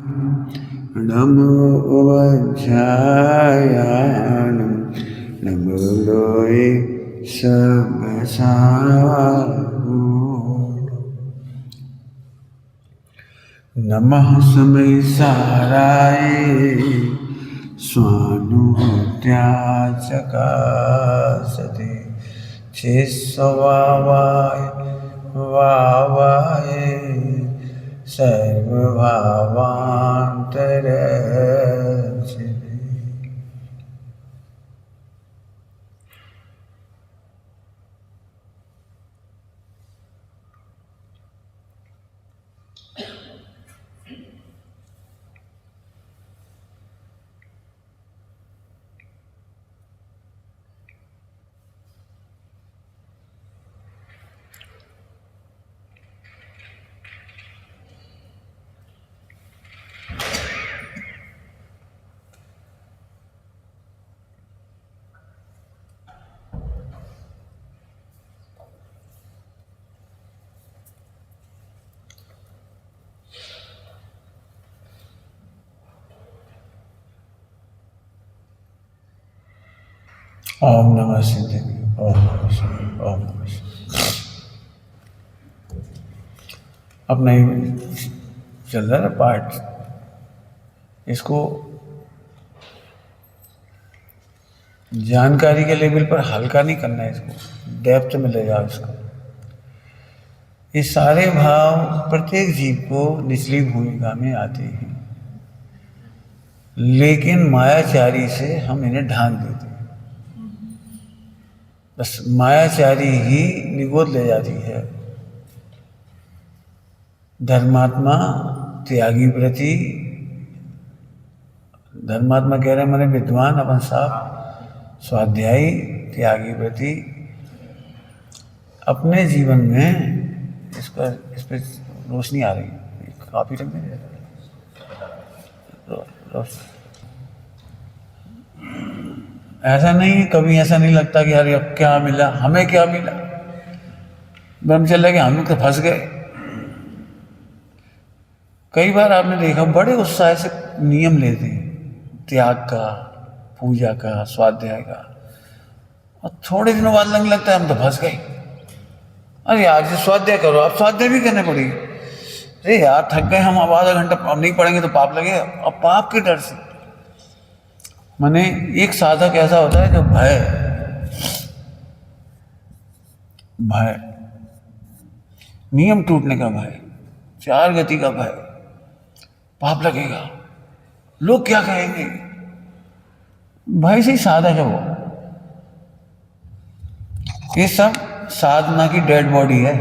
नमो वज्रायाणं नमो लोये सबसारूढ नमः समय साराय स्वानुभूत्याचकासते चिस्वभावाय भावाय सर्वभावान्तरक्षिणे ओम नमः शिवाय। ओम नमः शिवाय। ओम नमः शिवाय। अब नहीं चल रहा है पार्ट, इसको जानकारी के लेवल पर हल्का नहीं करना है, इसको डेप्थ में ले जाओ इसको। ये सारे भाव प्रत्येक जीव को निचली भूमिका में आते हैं, लेकिन मायाचारी से हम इन्हें ढांक देते हैं। बस मायाचारी ही निगोद ले जाती है। धर्मात्मा त्यागी व्रती, धर्मात्मा कह रहे मैंने विद्वान अपन साहब स्वाध्यायी त्यागी व्रती अपने जीवन में इस पर रोशनी आ रही है। काफी रंग में ऐसा नहीं, कभी ऐसा नहीं लगता कि यार अब क्या मिला, हमें क्या मिला। ब्रह्मचर्य के हम लोग तो फंस गए। कई बार आपने देखा बड़े उत्साह से नियम लेते हैं त्याग का, पूजा का, स्वाध्याय का, और थोड़े दिनों बाद लगने लगता है हम तो फंस गए। अरे आज से स्वाध्याय करो, अब स्वाध्याय भी करने पड़ेगी। अरे यार थक गए हम, अब आधा घंटा अब नहीं पढ़ेंगे तो पाप लगेगा। अब पाप के डर से माने एक साधक ऐसा होता है जो भय, नियम टूटने का भय, चार गति का भय, पाप लगेगा, लोग क्या कहेंगे, भय से ही साधक है वो। ये सब साधना की डेड बॉडी है।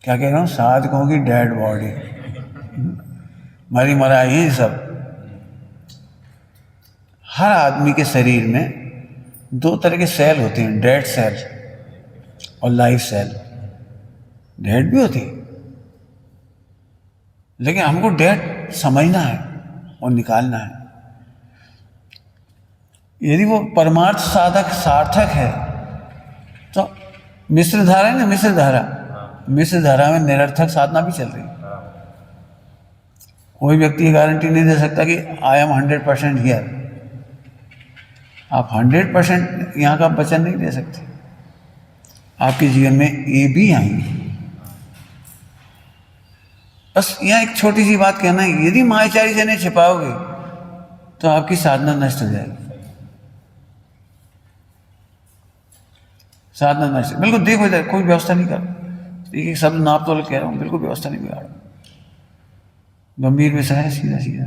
क्या कह रहा हूं, साधकों की डेड बॉडी, मरी मराई है सब। हर आदमी के शरीर में दो तरह के सेल होते हैं, डेड सेल और लाइव सेल। डेड भी होती है, लेकिन हमको डेड समझना है और निकालना है। यदि वो परमार्थ साधक सार्थक है तो मिश्र धारा है ना, मिश्र धारा, मिश्र धारा में निरर्थक साधना भी चल रही है। कोई व्यक्ति गारंटी नहीं दे सकता कि आई एम 100% हियर। आप 100% यहाँ का वचन नहीं दे सकते। आपके जीवन में ये भी आएंगे। बस यहाँ एक छोटी सी बात कहना है, यदि मायाचारी से नहीं छिपाओगे तो आपकी साधना नष्ट हो जाएगी। साधना नष्ट, बिल्कुल देखो इधर कोई व्यवस्था नहीं कर, एक शब्द नाप तोल कह रहा हूँ, बिल्कुल व्यवस्था नहीं बिगाड़। गंभीर विषय है, सीधा सीधा।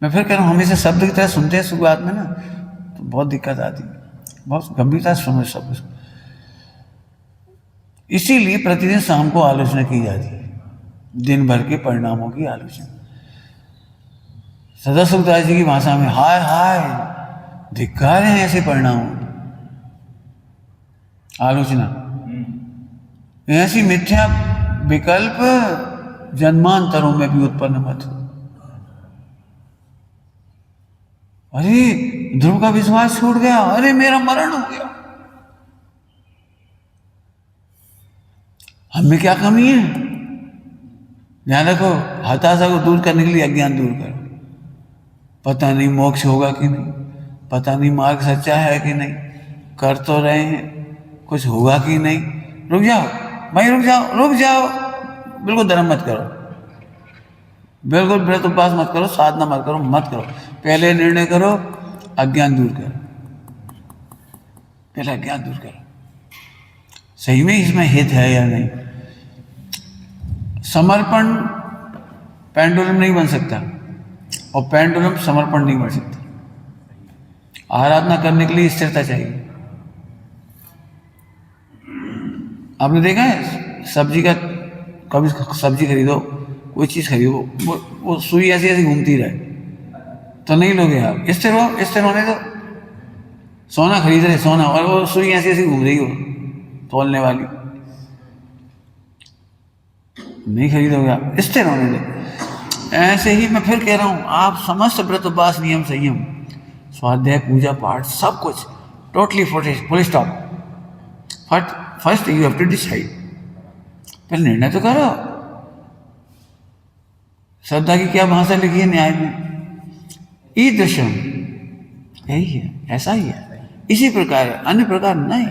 मैं फिर कह रहा हूँ, हमेशा शब्द की तरह सुनते हैं शुरुआत में ना, तो बहुत दिक्कत आती है। बहुत गंभीरता से सुनो शब्द। इसीलिए प्रतिदिन शाम को आलोचना की जाती है, दिन भर के परिणामों की आलोचना। सदा सुखदास जी की भाषा में हाय हाय धिक्कार हैं ऐसे परिणामों, आलोचना। ऐसी मिथ्या विकल्प जन्मांतरों में भी उत्पन्न मत हो। अरे ध्रुव का विश्वास छूट गया, अरे मेरा मरण हो गया। हम में क्या कमी है? ध्यान रखो, हताशा को दूर करने के लिए अज्ञान दूर करो। पता नहीं मोक्ष होगा कि नहीं, पता नहीं मार्ग सच्चा है कि नहीं, कर तो रहे हैं, कुछ होगा कि नहीं। रुक जाओ भाई, रुक जाओ, रुक जाओ। बिल्कुल धर्म मत करो, बिल्कुल व्रत उपवास मत करो, साधना मत करो, मत करो। पहले निर्णय करो, अज्ञान दूर करो, पहले अज्ञान दूर करो, सही में इसमें हित है या नहीं। समर्पण पेंडुलम नहीं बन सकता, और पेंडुलम समर्पण नहीं बन सकता। आराधना करने के लिए स्थिरता चाहिए। आपने देखा है सब्जी का, कभी सब्जी खरीदो, कोई चीज़ खरीदो, वो सुई ऐसी ऐसी घूमती रहे तो नहीं लोगे आप। स्थिर हो, स्थिर होने दो। सोना खरीद रहे, सोना, और वो सुई ऐसी ऐसी घूम रही हो तोलने वाली, नहीं खरीदोगे आप, स्थिर होने दो। ऐसे ही मैं फिर कह रहा हूँ, आप समस्त व्रत उपवास नियम संयम स्वाध्याय पूजा पाठ सब कुछ totally full stop. First you have to decide, पहले निर्णय तो करो। श्रद्धा की क्या भाषा लिखी है न्याय में, ईदृशम, यही है, ऐसा ही है, इसी प्रकार है, अन्य प्रकार नहीं।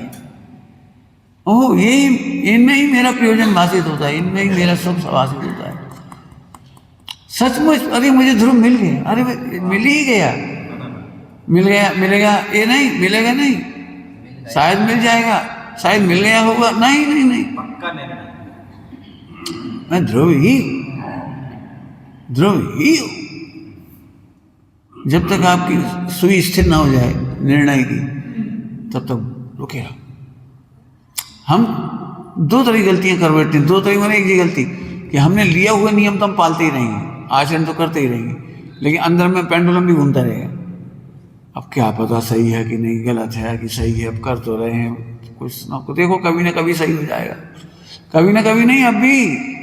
ओह, यही, इनमें ही मेरा प्रयोजन भाषित होता है, इनमें ही मेरा सुख भाषित होता है। सचमुच, अरे मुझे ध्रुव मिल गया, अरे मिल ही गया, मिल गया, मिलेगा ये नहीं, मिलेगा नहीं, शायद मिल जाएगा, शायद मिल गया होगा, नहीं नहीं नहीं, पक्का नहीं, मैं ध्रुव ही हूं। जब तक आपकी सुई स्थिर ना हो जाए निर्णय की, तब तक रुके रहो। हम दो तरह की गलतियां कर बैठते हैं। दो तरह मैंने, एक ही गलती कि हमने लिया हुआ नियम तो हम पालते ही रहेंगे, आचरण तो करते ही रहेंगे, लेकिन अंदर में पेंडुलम भी घूमता रहेगा। अब क्या पता सही है कि नहीं, गलत है कि सही है, अब कर तो रहे हैं, कुछ ना कुछ देखो, कभी ना कभी सही हो जाएगा, कभी ना कभी नहीं। अब भी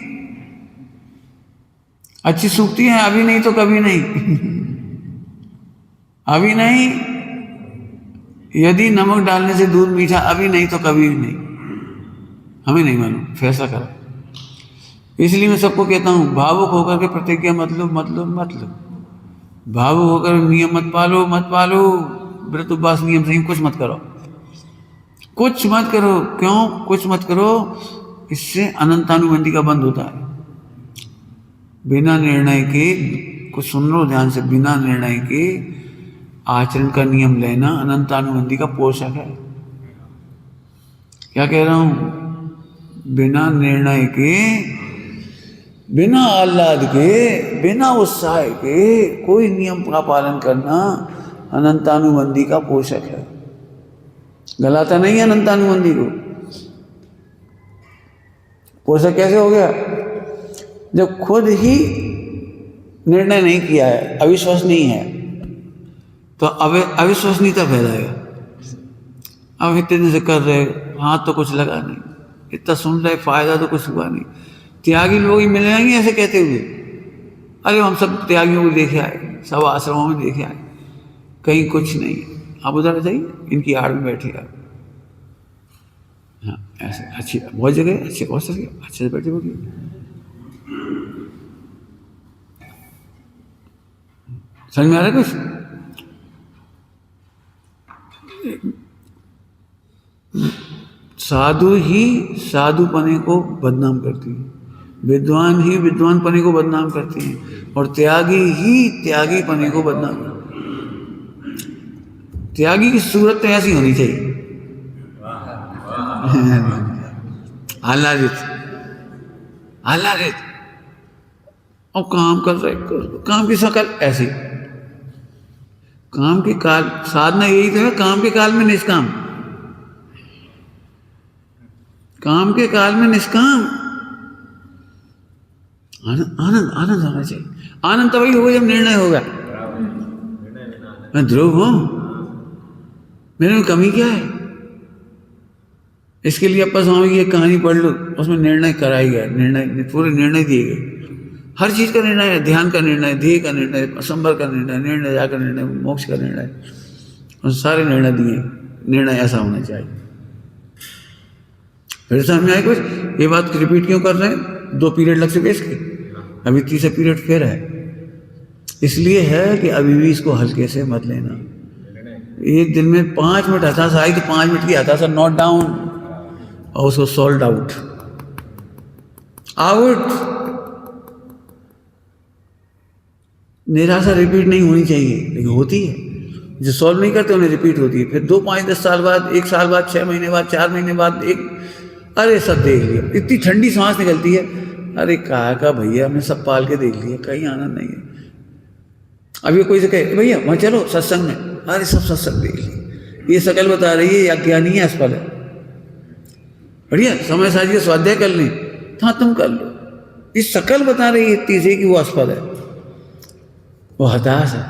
अच्छी सूखती है, अभी नहीं तो कभी नहीं अभी नहीं। यदि नमक डालने से दूध मीठा, अभी नहीं तो कभी नहीं। हमें नहीं मालूम, फैसला करो। इसलिए मैं सबको कहता हूं, भावुक होकर के प्रतिज्ञा मतलब भावुक होकर नियम मत पालो, व्रत उपवास नियम सही कुछ मत करो, कुछ मत करो। क्यों कुछ मत करो? इससे अनंतानुबंधी का बंद होता है। बिना निर्णय के, कुछ सुन लो ध्यान से, बिना निर्णय के आचरण का नियम लेना अनंतानुबंधी का पोषक है। क्या कह रहा हूं? बिना निर्णय के, बिना आह्लाद के, बिना उत्साह के कोई नियम का पालन करना अनंतानुबंधी का पोषक है। गलाता नहीं है अनंतानुबंधी को। पोषक कैसे हो गया? जब खुद ही निर्णय नहीं किया है, अविश्वास नहीं है, तो अविश्वसनीयता फैलाएगा। अब इतने दिन से कर रहे, हाथ तो कुछ लगा नहीं, इतना सुन रहे, फायदा तो कुछ हुआ नहीं। त्यागी लोग ही मिल जाएंगे ऐसे कहते हुए। अरे हम सब त्यागियों को देखे आए, सब आश्रमों में देखे आए, कहीं कुछ नहीं। आप उधर जाइए, इनकी आड़ में बैठे आप। हाँ, ऐसे अच्छी बहुत जगह, अच्छे बहुत सारी अच्छे से बैठे होगी। समझ में आ रहा है कुछ? साधु ही साधुपने को बदनाम करती है, विद्वान ही विद्वानपने को बदनाम करती हैं, और त्यागी ही त्यागीपने को बदनाम करती है। त्यागी की सूरत तो ऐसी होनी चाहिए, आह्लादित और काम कर रहे, काम की शकल ऐसी। काम के काल, साधना यही तो है, काम के काल में निष्काम, काम के काल में निष्काम। आनंद आनंद होना चाहिए। आनंद तभी होगा जब निर्णय होगा। मैं ध्रुव हूं, मेरे में कमी क्या है? इसके लिए अप्पा स्वामी की एक कहानी पढ़ लो, उसमें निर्णय कराई गया, निर्णय पूरे निर्णय दिए गए। हर चीज का निर्णय है, ध्यान का निर्णय, ध्येय का निर्णय, संबर का निर्णय, निर्णय जाकर निर्णय, मोक्ष का निर्णय, और सारे निर्णय दिए। निर्णय ऐसा होना चाहिए। फिर समझ में आए कुछ? ये बात रिपीट क्यों कर रहे हैं? 2 पीरियड लग चुके इसके। अभी तीसरा पीरियड फिर है। इसलिए है कि अभी भी इसको हल्के से मत लेना। एक दिन में 5 मिनट हताशा आई तो 5 मिनट की हताशा नोट डाउन और उसको सॉल्व आउट। निराशा रिपीट नहीं होनी चाहिए, लेकिन होती है। जो सॉल्व नहीं करते उन्हें रिपीट होती है। फिर 2, 5, 10 साल बाद, 1 साल बाद, 6 महीने बाद, 4 महीने बाद अरे सब देख लिया, इतनी ठंडी सांस निकलती है, अरे कहा का भैया हमने सब पाल के देख लिया, कहीं आनंद नहीं है। अभी कोई से कहे भैया वहाँ चलो सत्संग में, अरे सब सत्संग देख लिया, ये शकल बता रही है या ज्ञानी है असफल है, बढ़िया समय साझी स्वाध्याय कर लें, हाँ तुम कर लो, इस शकल बता रही है इतनी से कि वो असफल है, वो हताश है,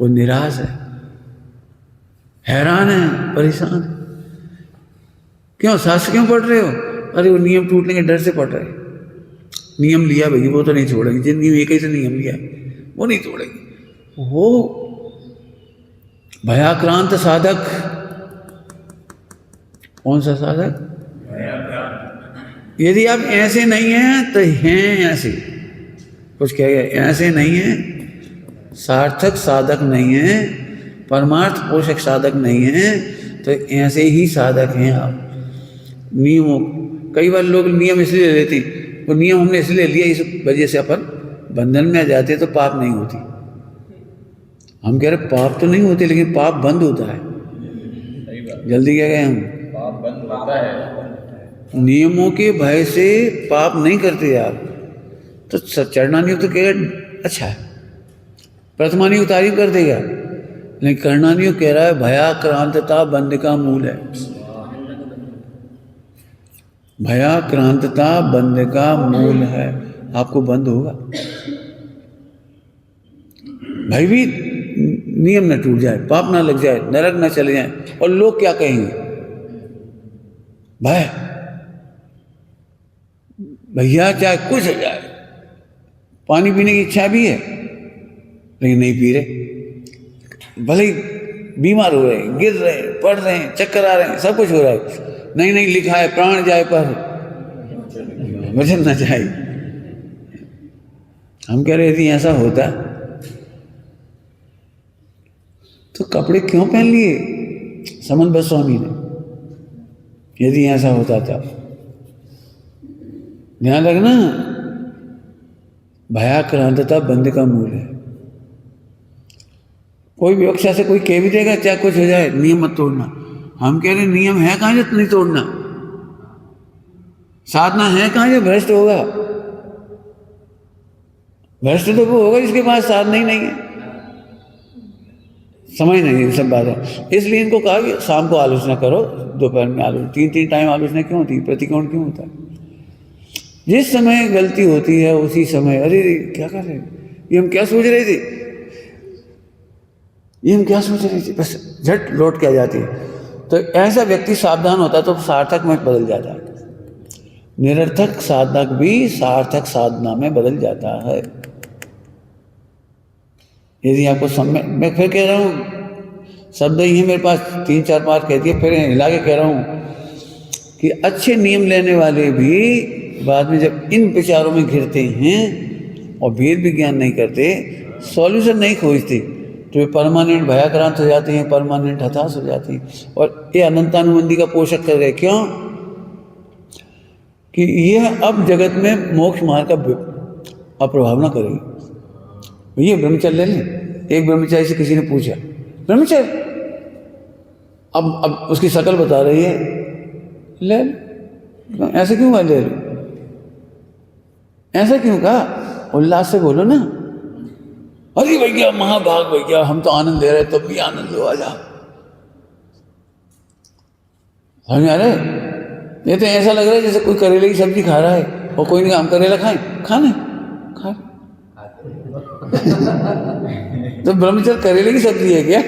वो निराश है, हैरान है, परेशान है। क्यों? शास्त्र क्यों पढ़ रहे हो? अरे वो नियम टूटने के डर से पढ़ रहे। नियम लिया भैया वो तो नहीं छोड़ेंगे, जिंदगी में एक ही से नियम लिया है वो नहीं तोड़ेंगे। वो भयाक्रांत साधक, कौन सा साधक? यदि आप ऐसे नहीं हैं तो हैं ऐसे, कुछ कह गए, ऐसे नहीं हैं, सार्थक साधक नहीं है, परमार्थ पोषक साधक नहीं है, तो ऐसे ही साधक हैं आप। नियमों, कई बार लोग नियम इसलिए लेते, वो नियम हमने इसलिए लिया इस वजह से अपन बंधन में आ जाते तो पाप नहीं होती। हम कह रहे पाप तो नहीं होते, लेकिन पाप बंद होता है। जल्दी कह गए हम, पाप बंद होता है। नियमों के भय से पाप नहीं करते आप। तो चरणानियुक्त तो कहेगा अच्छा है, प्रथमानियुक्त तारीफ कर देगा, लेकिन करणानियुक्त कह रहा है भयाक्रांतता बंध का मूल है। भयाक्रांतता बंध का मूल है। आपको बंद होगा, भयभीत नियम न टूट जाए, पाप ना लग जाए, नरक ना चले जाए, और लोग क्या कहेंगे? भय, भैया चाहे कुछ हो जाए, पानी पीने की इच्छा भी है लेकिन नहीं पी रहे, भले ही बीमार हो रहे हैं, गिर रहे हैं, पड़ रहे हैं, चक्कर आ रहे हैं, सब कुछ हो रहा है, नहीं लिखा है प्राण जाए पर वचन न जाए। हम कह रहे यदि ऐसा होता तो कपड़े क्यों पहन लिए समन स्वामी ने? यदि ऐसा होता था, ध्यान रखना, भयाक्रांतता बंध का मूल है। कोई विवक्षा से कोई कह भी देगा चाहे कुछ हो जाए, नियम मत तोड़ना। हम कह रहे नियम है कहाँ जो नहीं तोड़ना, साधना है कहाँ जो भ्रष्ट होगा? भ्रष्ट तो वो होगा जिसके पास साधना ही नहीं है, समझ नहीं है सब बातें। इसलिए इनको कहा कि शाम को आलोचना करो, दोपहर में आलोचना, 3 टाइम आलोचना क्यों होती है, प्रतिकोण क्यों होता है? जिस समय गलती होती है उसी समय अरे क्या कर रहे, ये हम क्या सोच रहे थे, ये हम क्या सोच रहे थे, बस झट लौट के आ जाती है। तो ऐसा व्यक्ति सावधान होता तो सार्थक में बदल जाता है। निरर्थक साधक भी सार्थक साधना में बदल जाता है। यदि आपको समय, मैं फिर कह रहा हूँ, शब्द ही है मेरे पास 3-4 बार कह दिए, फिर हिला के कह रहा हूँ कि अच्छे नियम लेने वाले भी बाद में जब इन विचारों में घिरते हैं और भेद विज्ञान नहीं करते, सॉल्यूशन नहीं खोजते, तो वे परमानेंट भयाक्रांत हो जाते हैं, परमानेंट हताश हो जाते हैं। और ये अनंतानुबंधी का पोषक कर गए। क्यों? कि यह अब जगत में मोक्ष मार्ग का अप्रभाव न करेगी। ये ब्रह्मचर्य ले लें। एक ब्रह्मचारी से किसी ने पूछा, ब्रह्मचर्य, अब उसकी शकल बता रही है, ले ऐसे क्यों ले लो, ऐसा क्यों कहा? उल्लास से बोलो ना, अरे भैया महाभाग भैया हम तो आनंद ले रहे, तब भी आनंद लो, आ जाओ। समझ आ रहे? ये तो ऐसा लग रहा है जैसे कोई करेले की सब्जी खा रहा है और कोई नहीं, हम करेला खाएं, खाने खा तो ब्रह्मचर्य करेले की सब्जी है क्या?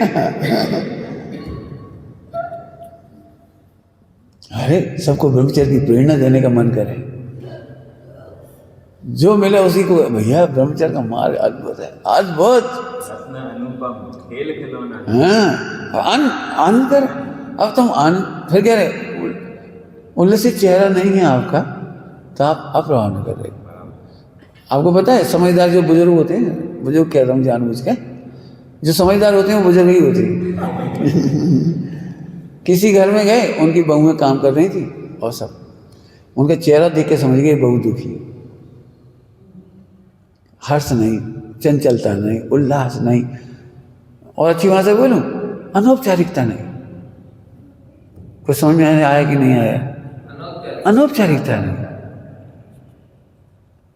अरे सबको ब्रह्मचर्य की प्रेरणा देने का मन करे, जो मिले उसी को। भैया ब्रह्मचर्य का मार्ग अद्भुत है, अद्भुत, खेल खिलौना। हाँ अंतर, अब तुम फिर कह रहे उल्लसित चेहरा नहीं है आपका, तो आप अप्रभाव कर रहे। आपको पता है समझदार जो बुजुर्ग होते हैं, बुजुर्ग कह रहा हूँ जानबूझ के, जो समझदार होते हैं वो बुजुर्ग ही होते हैं। किसी घर में गए, उनकी बहुएं काम कर रही थी और सब, उनका चेहरा देख के समझ गए बहू दुखी, हर्ष नहीं, चंचलता नहीं, उल्लास नहीं, और अच्छी भाषा बोलूं अनौपचारिकता नहीं। कुछ समझ में आया कि नहीं आया? अनौपचारिकता नहीं।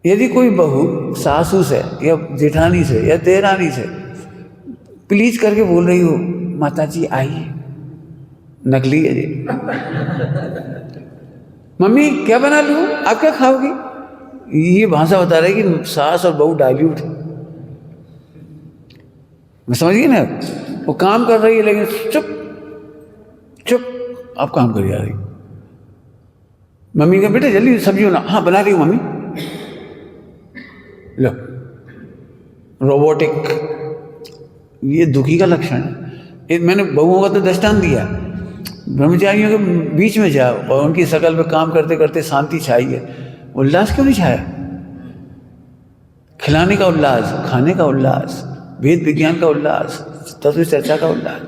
यदि कोई बहू सासू से या जेठानी से या देरानी से प्लीज करके बोल रही हो, माता जी आइए, नकली है जी, मम्मी क्या बना लूं, आप क्या खाओगी, ये भाषा बता रही कि सास और बहू डाइल्यूट है। मैं समझ गई ना, वो काम कर रही है लेकिन चुप चुप, आप काम कर जा रही। मम्मी का बेटे जल्दी सब्जी बना, हाँ बना रही हूँ मम्मी। लो, रोबोटिक, ये दुखी का लक्षण है। मैंने बहुओं का तो दृष्टांत दिया, ब्रह्मचारियों के बीच में जाओ और उनकी शकल पे काम करते करते शांति छाई है, उल्लास क्यों नहीं छाया? खिलाने का उल्लास, खाने का उल्लास, वेद विज्ञान का उल्लास, तत्व चर्चा का उल्लास।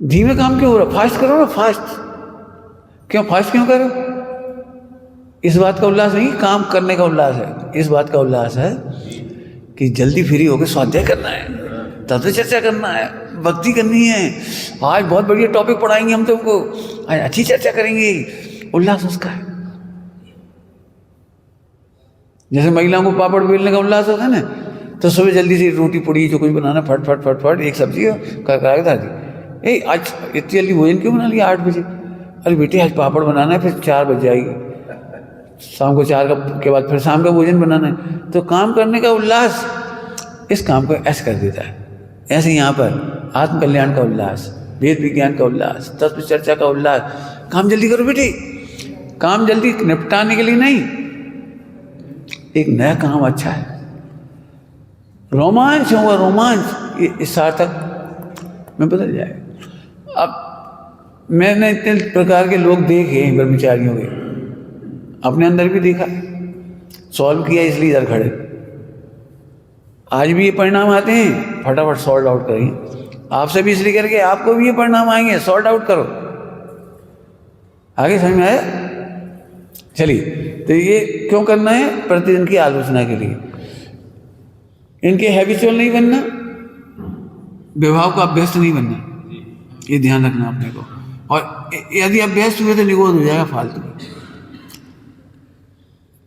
धीमे काम क्यों हो रहा? फास्ट करो ना, फास्ट क्यों, फास्ट क्यों करो? इस बात का उल्लास नहीं, काम करने का उल्लास है। इस बात का उल्लास है कि जल्दी फ्री होकर स्वाध्याय करना है, तत्व चर्चा करना है, भक्ति करनी है। आज बहुत बढ़िया टॉपिक पढ़ाएंगे हम तुमको, आज अच्छी चर्चा करेंगे, उल्लास उसका है। जैसे महिलाओं को पापड़ बेलने का उल्लास होता है ना, तो सुबह जल्दी से रोटी पूड़ी जो कुछ बनाना, फट फट फट फट एक सब्जी करा के दी। ए आज इतनी जल्दी भोजन क्यों बना लिया 8 बजे? अरे बेटे आज पापड़ बनाना है, फिर 4 बज जाएगी, शाम को 4 के बाद फिर शाम का भोजन बनाना है। तो काम करने का उल्लास इस काम को ऐसे कर देता है। ऐसे यहाँ पर आत्मकल्याण का उल्लास, वेद विज्ञान का उल्लास, तत्व चर्चा का उल्लास। काम जल्दी करो बेटे, काम जल्दी निपटाने के लिए नहीं, एक नया काम अच्छा है, रोमांच होगा, रोमांच इस सार्थक में बदल जाए। अब मैंने इतने प्रकार के लोग देखे हैं ब्रह्मचारियों के, अपने अंदर भी देखा, सॉल्व किया, इसलिए इधर खड़े। आज भी ये परिणाम आते हैं, फटाफट सॉल्व आउट करेंगे। आपसे भी इसलिए करके आपको भी ये परिणाम आएंगे, सॉल्व आउट करो। आगे समझ में आया? चलिए, तो ये क्यों करना है? प्रतिदिन की आलोचना के लिए। इनके हैबिचुअल नहीं बनना, विभाव का अभ्यस्त नहीं बनना, ये ध्यान रखना अपने को। और यदि अभ्यस्त हुए तो निगोद हो जाएगा फालतू।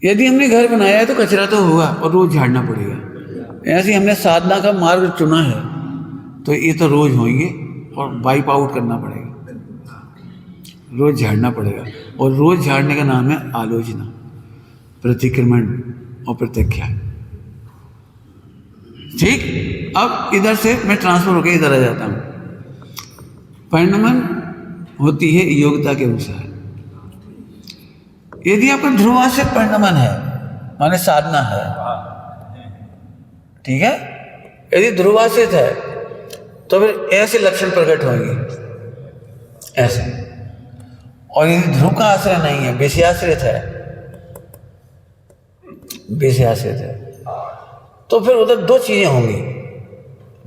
यदि हमने घर बनाया है तो कचरा तो होगा और रोज झाड़ना पड़ेगा। ऐसे हमने साधना का मार्ग चुना है तो ये तो रोज होंगे और वाइप आउट करना पड़ेगा, रोज झाड़ना पड़ेगा। और रोज झाड़ने का नाम है आलोचना, प्रतिक्रमण और प्रत्याख्या। ठीक, अब इधर से मैं ट्रांसफर होकर इधर आ जाता हूं। परिणमन होती है योग्यता के अनुसार। यदि आपका ध्रुवासित परिणमन है, माने साधना है, ठीक है, यदि ध्रुवासित है तो फिर ऐसे लक्षण प्रकट होंगे, ऐसे। और यदि ध्रुव का आश्रय नहीं है, विषयाश्रित है, विषयाश्रित है, तो फिर उधर 2 चीजें होंगी।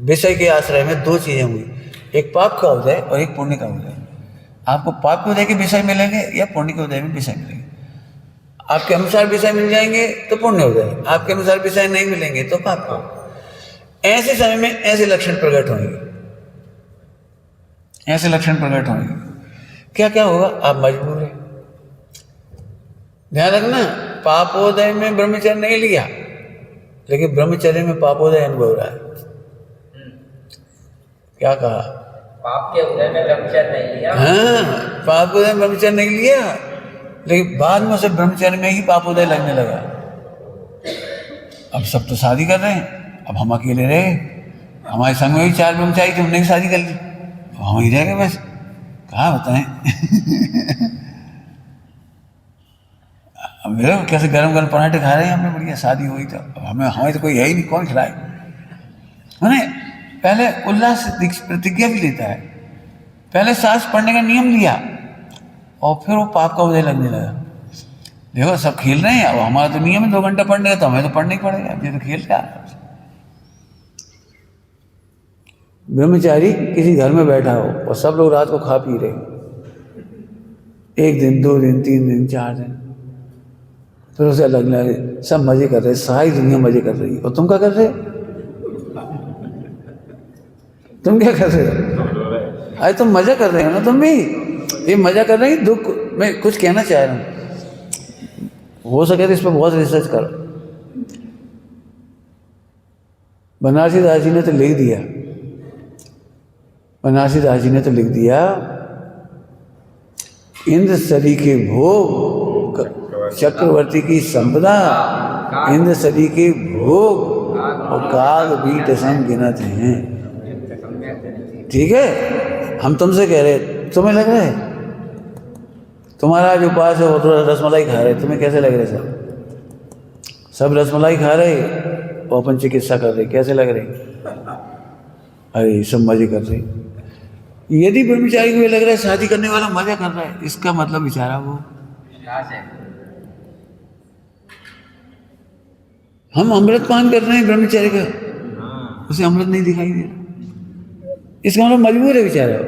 विषय के आश्रय में 2 चीजें होंगी, एक पाप का उदय और एक पुण्य का उदय। आपको पाप के उदय के विषय मिलेंगे या पुण्य के उदय में विषय मिलेंगे। आपके अनुसार विषय मिल जाएंगे तो पुण्य उदय, आपके अनुसार विषय नहीं मिलेंगे तो पाप को। ऐसे समय में ऐसे लक्षण प्रकट होंगे, ऐसे लक्षण प्रकट होंगे। क्या क्या होगा? आप मजबूर हैं। ध्यान रखना, पापोदय में ब्रह्मचर्य नहीं लिया, लेकिन ब्रह्मचर्य में पापोदय अनुभव रहा है। क्या कहा? पाप के उदय में ब्रह्मचर्य नहीं लिया। हाँ, पापोदय में ब्रह्मचर्य नहीं लिया, लेकिन बाद में उसे ब्रह्मचर्य में ही पापोदय लगने लगा। अब सब तो शादी कर रहे हैं, अब हम अकेले रहे, हमारे संग में भी 4 ब्रह्मचारी थे, हमने भी शादी कर ली, अब हम ही रह गए बस। कहाँ बताएं? अब मेरे कैसे गरम गरम पराठे खा रहे हैं हमने, बढ़िया शादी हुई तो हमें तो कोई है ही नहीं, कौन खिलाए? मैंने पहले उल्लास प्रतिज्ञा भी लेता है, पहले सांस पढ़ने का नियम लिया और फिर वो पाप का उदय लगने लगा। देखो सब खेल रहे हैं, अब हमारा तो नियम है 2 घंटा पढ़ने का, तो हमें तो पढ़ना ही पड़ेगा, ये तो खेल रहा है। ब्रह्मचारी किसी घर में बैठा हो और सब लोग रात को खा पी रहे, 1 दिन 2 दिन 3 दिन 4 दिन, फिर उसे लगने लगे सब मजे कर रहे, सारी दुनिया मजे कर रही है, और तुम क्या कर रहे हो? तुम क्या कर रहे हो? अरे तुम मजा कर रहे हो ना, तुम भी ये मजा कर रहे हैं। दुख मैं कुछ कहना चाह रहा हूँ, हो सके तो इस पर बहुत रिसर्च करो। बनारसी दास जी ने तो लिख दिया, बनारसी दास जी ने तो लिख दिया, इंद्र सरी के भोग चक्रवर्ती की संपदा, इंद्र सरी के भोग और काग बीट सम गिनत हैं। ठीक है, हम तुमसे कह रहे, तुम्हें लग रहा है तुम्हारा जो उपास है वो थोड़ा रसमलाई खा रहे, तुम्हें कैसे लग रहे? सब रसमलाई खा रहे और अपन चिकित्सा कर रहे, कैसे लग रहे? अरे सब मजे कर रहे। यदि ब्रह्मचारी को ये लग रहा है शादी करने वाला मजा कर रहा है, इसका मतलब बेचारा वो, हम अमृत पान कर रहे हैं ब्रह्मचारी का, उसे अमृत नहीं दिखाई दे रहा, इसका मतलब मजबूर है बेचारा।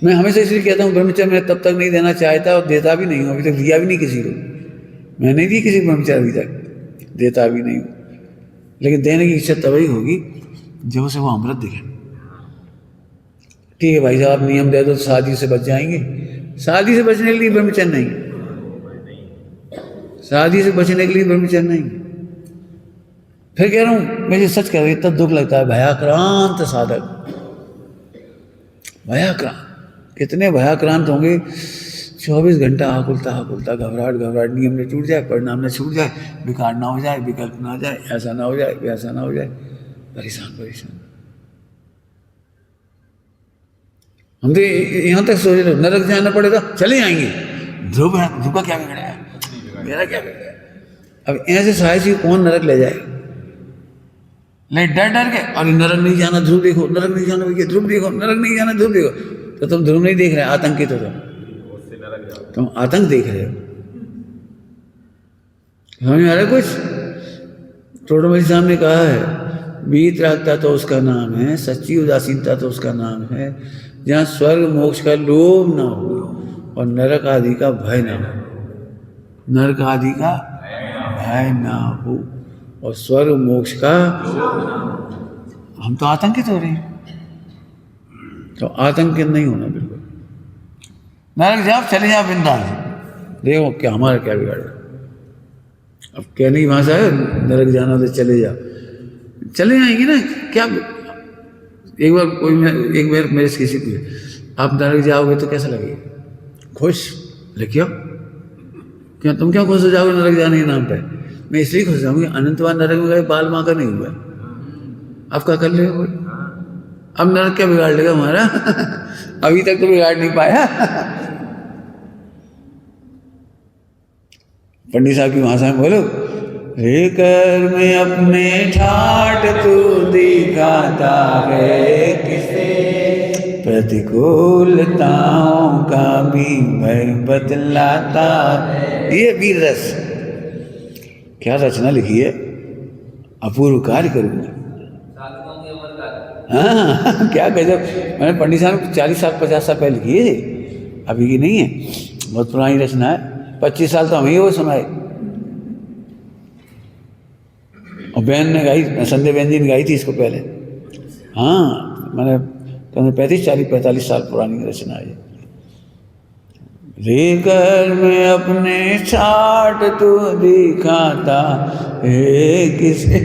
मैं हमेशा इसलिए कहता हूँ ब्रह्मचारी मैं तब तक नहीं देना चाहता और देता भी नहीं हूँ, अभी तक दिया भी नहीं किसी को, मैं नहीं दी किसी ब्रह्मचारी अभी तक, देता भी नहीं हूँ। लेकिन देने की इच्छा तभी होगी जब उसे वो अमृत दिखे। ठीक है भाई साहब, नियम दे दो, शादी से बच जाएंगे। शादी से बचने के लिए ब्रह्मचर्य नहीं, शादी से बचने के लिए ब्रह्मचर्य नहीं। फिर कह रहा हूँ, मुझे सच कह रहा हूँ, इतना दुख लगता है, भयाक्रांत साधक, भयाक्रांत, कितने भयाक्रांत होंगे। 24 घंटा आकुलता आकुलता, घबराहट घबराहट, नियम न टूट जाए, परिणाम न छूट जाए, विकार ना हो जाए, विकल्प ना हो जाए, ऐसा ना हो जाए, वैसा ना हो जाए, परेशान परेशान। हम तो यहाँ तक सोच रहे नरक जाना पड़ेगा, चले आएंगे, ध्रुव का क्या बिगड़ा, मेरा क्या बिगड़ा। अब ऐसे साहसी कौन नरक ले जाए, ले डर डर के, और नरक नहीं जाना, ध्रुव देखो, नरक नहीं जाना भैया, ध्रुव देखो, नरक नहीं जाना, ध्रुव देखो। तो तुम ध्रुव नहीं देख रहे, आतंकित हो तुम आतंक देख रहे हो। समझ में आ रहा है कुछ? टोडरमल साहब ने कहा है, बीत रागता तो उसका नाम है, सच्ची उदासीनता तो उसका नाम है, जहाँ स्वर्ग मोक्ष का लोभ ना हो और नरक आदि का भय ना हो, नरक आदि का भय ना हो और स्वर्ग मोक्ष का, हम तो आतंकित हो रहे हैं। तो आतंकित नहीं होना बिल्कुल। नरक जाओ, चले जाओ बिंदास, देखो क्या हमारा क्या बिगाड़ा। अब कहने की भाषा है, नरक जाना तो चले जाओ, चले जाएंगे ना क्या। एक बार मेरे से किसी को, आप नरक जाओगे तो कैसा लगेगा? खुश, लिखियो क्या, तुम क्या खुश हो जाओगे नरक जाने के नाम पे? मैं इसलिए खुश जाऊंगी, अनंत बार नरक में गए, बाल माँ का नहीं हुआ, आप क्या कर ले? अब नरक क्या बिगाड़ लेगा हमारा? अभी तक तो बिगाड़ नहीं पाया। पंडित साहब की भाषा में बोलो, रे कर में अपने ठाट तू दिखाता है किसे, प्रतिकूलताओं का भी भय बतलाता है। ये वीर रस, क्या रचना लिखी है, अपूर्व कार्य करूंगा। हाँ क्या गजब। मैंने पंडित साहब 40 साल 50 साल पहले लिखी है, अभी की नहीं है, बहुत पुरानी रचना है। 25 साल तो हमें वो सुनाए, और बहन ने गाई, संध्या बहन जी ने गाई थी इसको पहले। हाँ मैंने 35-40-45 साल पुरानी रचना है। रे कर में अपने छाट तू दिखाता है किसे।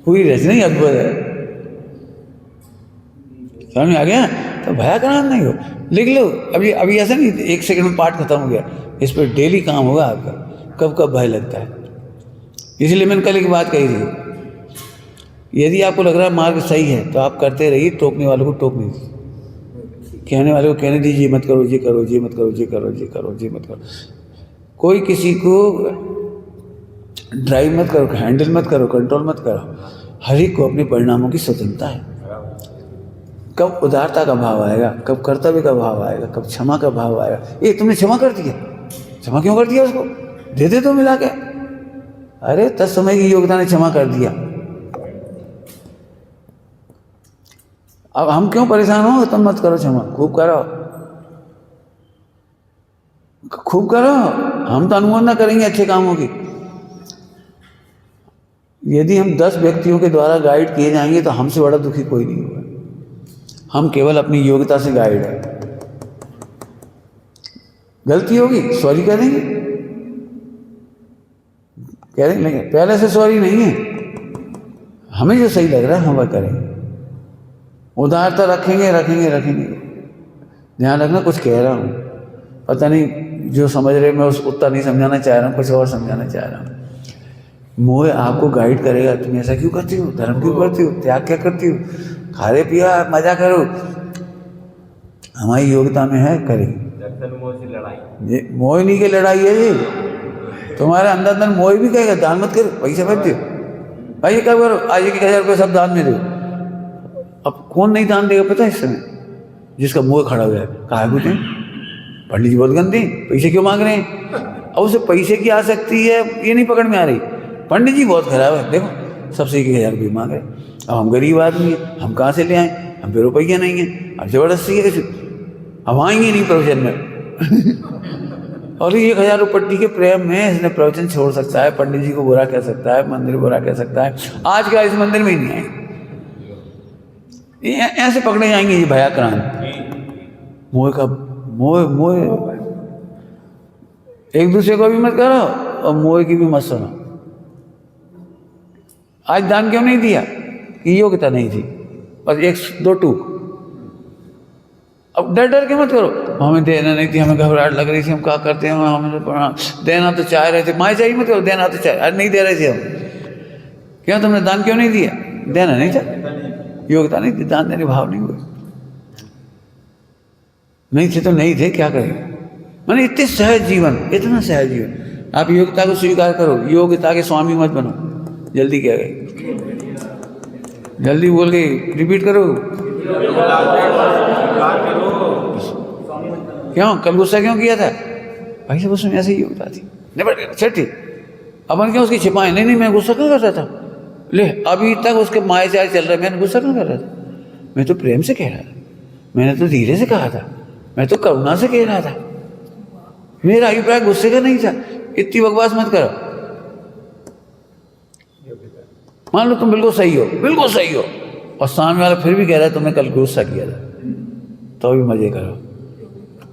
पूरी रचना ही अद्भुत है, समझ में आ गया? तो भयाक्रांत नहीं हो, लिख लो। अभी ऐसा नहीं 1 सेकंड में पाठ खत्म हो गया, इस पर डेली काम होगा आपका, कब कब भय लगता है। इसलिए मैंने कल एक बात कही थी, यदि आपको लग रहा है मार्ग सही है तो आप करते रहिए, टोकने वालों को टोकने दीजिए, कहने वाले को कहने दीजिए, मत करो ये करो, ये मत करो, ये करो, ये करो, ये मत करो। कोई किसी को ड्राइव मत करो, हैंडल मत करो, कंट्रोल मत करो। हर एक को अपने परिणामों की स्वतंत्रता है। कब उदारता का भाव आएगा, कब कर्तव्य का भाव आएगा, कब क्षमा का भाव आएगा। ये तुमने क्षमा कर दिया, क्षमा क्यों कर दिया उसको? दे दे तो मिला के। अरे तत्समय की योग्यता ने क्षमा कर दिया। अब हम क्यों परेशान हो? तुम मत करो क्षमा, खूब करो, खूब करो। हम तो अनुमोदना करेंगे अच्छे कामों की। यदि हम 10 व्यक्तियों के द्वारा गाइड किए जाएंगे तो हमसे बड़ा दुखी कोई नहीं होगा। हम केवल अपनी योग्यता से गाइड है। गलती होगी सॉरी कह देंगे, कह देंगे, पहले से सॉरी नहीं है, हमें जो सही लग रहा है हम वह करेंगे। उदारता रखेंगे रखेंगे रखेंगे। ध्यान रखना, कुछ कह रहा हूँ, पता नहीं जो समझ रहे, मैं उस उत्तर नहीं समझाना चाह रहा हूँ, कुछ और समझाना चाह रहा हूँ। मोह आपको गाइड करेगा, तुम ऐसा क्यों करती हो, धर्म क्यों करती हो, त्याग क्या करती हो, खारे पिया मजा करो। हमारी योग्यता में है, करेगी। मोह से लड़ाई, ये मोह नहीं की लड़ाई है ये। तुम्हारे अंदर अंदर मोह भी कहेगा दान मत करो, पैसे मत दो भाई, ये क्या करो, आज 1000 रुपये सब दान में दो। अब कौन नहीं दान देगा पता है इस समय? जिसका मुंह खड़ा हुआ है। कहा कुछ है, पंडित जी बहुत गंदे, पैसे क्यों मांग रहे हैं? अब उसे पैसे की आसक्ति है, ये नहीं पकड़ में आ रही। पंडित जी बहुत खराब है, देखो सबसे 1000 रुपये मांग रहे। अब हम गरीब आदमी हैं, हम कहाँ से ले आए, हम पे रुपये नहीं है, अब जबरदस्ती है कैसे, अब आएंगे नहीं प्रवचन में। और 1000 रुपये के प्रेम में इसने प्रवचन छोड़ सकता है, पंडित जी को बुरा कह सकता है, मंदिर बुरा कह सकता है। आज क्या इस मंदिर में ही नहीं आए, ऐसे पकड़े जाएंगे ये भयाक्रांत। मोह का मोह, मोह एक दूसरे को भी मत करो और मोह की भी मत सुनो। आज दान क्यों नहीं दिया? कि योग्यता नहीं थी, बस 1-2 टूक। अब डर डर के मत करो, हमें देना नहीं थी, हमें घबराहट लग रही थी, हम क्या करते हैं, हमें तो देना तो चाह रहे थे, माँ चाहिए मत करो, देना तो चाह, आज नहीं दे रहे थे हम। क्यों तुमने दान क्यों नहीं दिया? देना नहीं था, योग्यता नहीं थी, दान देने भाव नहीं हुए, नहीं थे तो नहीं थे, क्या करें। मैंने इतने सहज जीवन, इतना सहज जीवन। आप योग्यता को स्वीकार करो, योग्यता के स्वामी मत बनो। जल्दी क्या गई, जल्दी बोल गई, रिपीट करो। क्यों कल गुस्सा क्यों किया था? भाई सब उसमें ऐसे ही होता थी, निपट छठी। अपन क्यों उसकी छिपाएं? नहीं मैं गुस्सा क्यों कर रहा था, ले अभी तक उसके मायाचार चल रहा है, मैंने गुस्सा क्यों कर रहा था? मैं तो प्रेम से कह रहा था, मैंने तो धीरे से कहा था, मैं तो करुणा से कह रहा था, मेरा अभिप्राय गुस्से का नहीं था। इतनी बकवास मत करो। मान लो तुम बिल्कुल सही हो, बिल्कुल सही हो, और सामने वाला फिर भी कह रहा है तुमने कल गुस्सा किया था, तो भी मजे करो।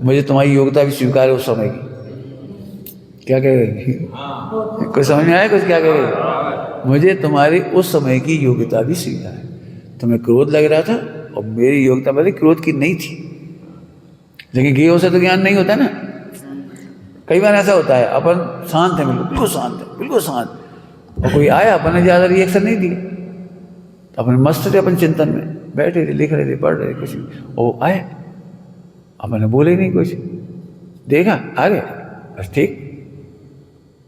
मुझे तुम्हारी योग्यता भी स्वीकार है उस समय की। क्या कह रही? कुछ समझ में आया कुछ? क्या कह रही? मुझे तुम्हारी उस समय की योग्यता भी स्वीकार है। तुम्हें क्रोध लग रहा था और मेरी योग्यता बड़ी क्रोध की नहीं थी, लेकिन गेहूं से तो ज्ञान नहीं होता ना। कई बार ऐसा होता है, अपन शांत है, बिल्कुल शांत है, बिल्कुल शांत, और कोई आया, अपन ने ज़्यादा रिएक्शन नहीं दिया, तो अपन मस्त थे, अपन चिंतन में बैठे थे, लिख रहे थे, पढ़ रहे थे, कुछ वो आए, अपन ने बोले नहीं कुछ, देखा आ गए, बस ठीक,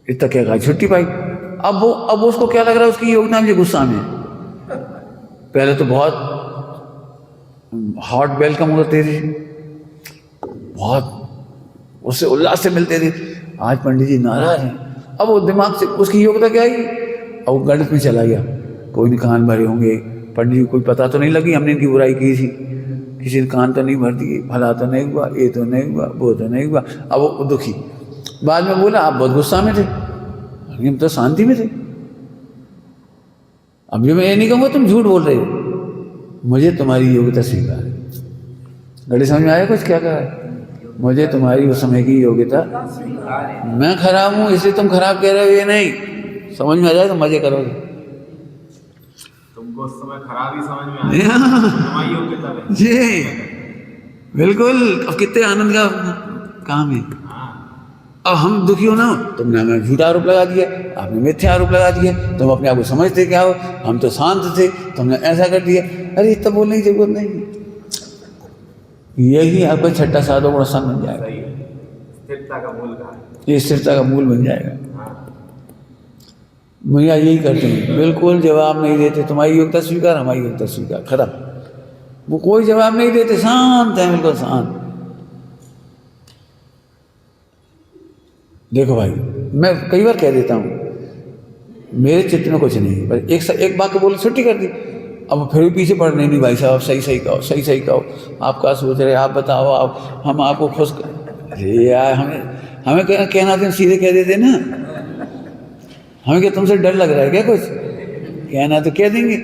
इतना क्या कहा, छुट्टी पाई। अब उसको क्या लग रहा है, उसकी योग्यता मुझे गुस्सा में। पहले तो बहुत हॉट वेलकम होते थे, बहुत उससे उल्लास से मिलते थे। आज पंडित जी नाराज हैं, अब वो दिमाग से उसकी योग्यता क्या आई, अब वो गणित में चला गया। कोई नहीं कान भरे होंगे, पंडित जी को कोई पता तो नहीं लगी हमने इनकी बुराई की थी, किसी ने कान तो नहीं भर दिए, भला तो नहीं हुआ, ये तो नहीं हुआ, वो तो नहीं हुआ। अब वो दुखी, बाद में बोला आप बहुत गुस्सा में थे, हम तो शांति में थे। अब जो मैं ये नहीं कहूँगा तुम झूठ बोल रहे हो, मुझे तुम्हारी योग्यता स्वीकार है। गणित समझ में आया कुछ? क्या कहा है? मुझे तुम्हारी उस समय की योग्यता, मैं खराब हूँ इसलिए तुम खराब कह रहे हो, ये नहीं। समझ में आ जाए तो मजे करोगे। तुमको उस समय खराब ही समझ में आया, तुम्हारी योग्यता है जी बिल्कुल। अब कितने आनंद का काम है। अब हम दुखी हो ना, तुमने हमें झूठा आरोप लगा दिया, आपने मिथ्या आरोप लगा दिया, तुम अपने आप को समझते क्या हो, हम तो शांत थे, तुमने ऐसा कर दिया। अरे इतना बोलने की जरूरत नहीं, यही आपका छठा साधो गुण सन बन जाएगा। स्थिरता का मूल कहा, ये स्थिरता का मूल बन जाएगा। भैया यही करते हैं, बिल्कुल जवाब नहीं देते, तुम्हारी योग्यता स्वीकार, हमारी योग्यता स्वीकार, खत्म। वो कोई जवाब नहीं देते, शांत है, बिल्कुल शांत। देखो भाई, मैं कई बार कह देता हूँ मेरे चित्त में कुछ नहीं, पर एक बात को बोल छुट्टी कर दी। अब फिर भी पीछे पड़ नहीं भाई साहब, सही सही कहो, सही सही कहो, आप क्या सोच रहे, आप बताओ, आप हम आपको खुश कर। अरे यार, हमें कहना तो सीधे कह देते ना। हमें क्या तुमसे डर लग रहा है क्या? कुछ कहना तो कह देंगे।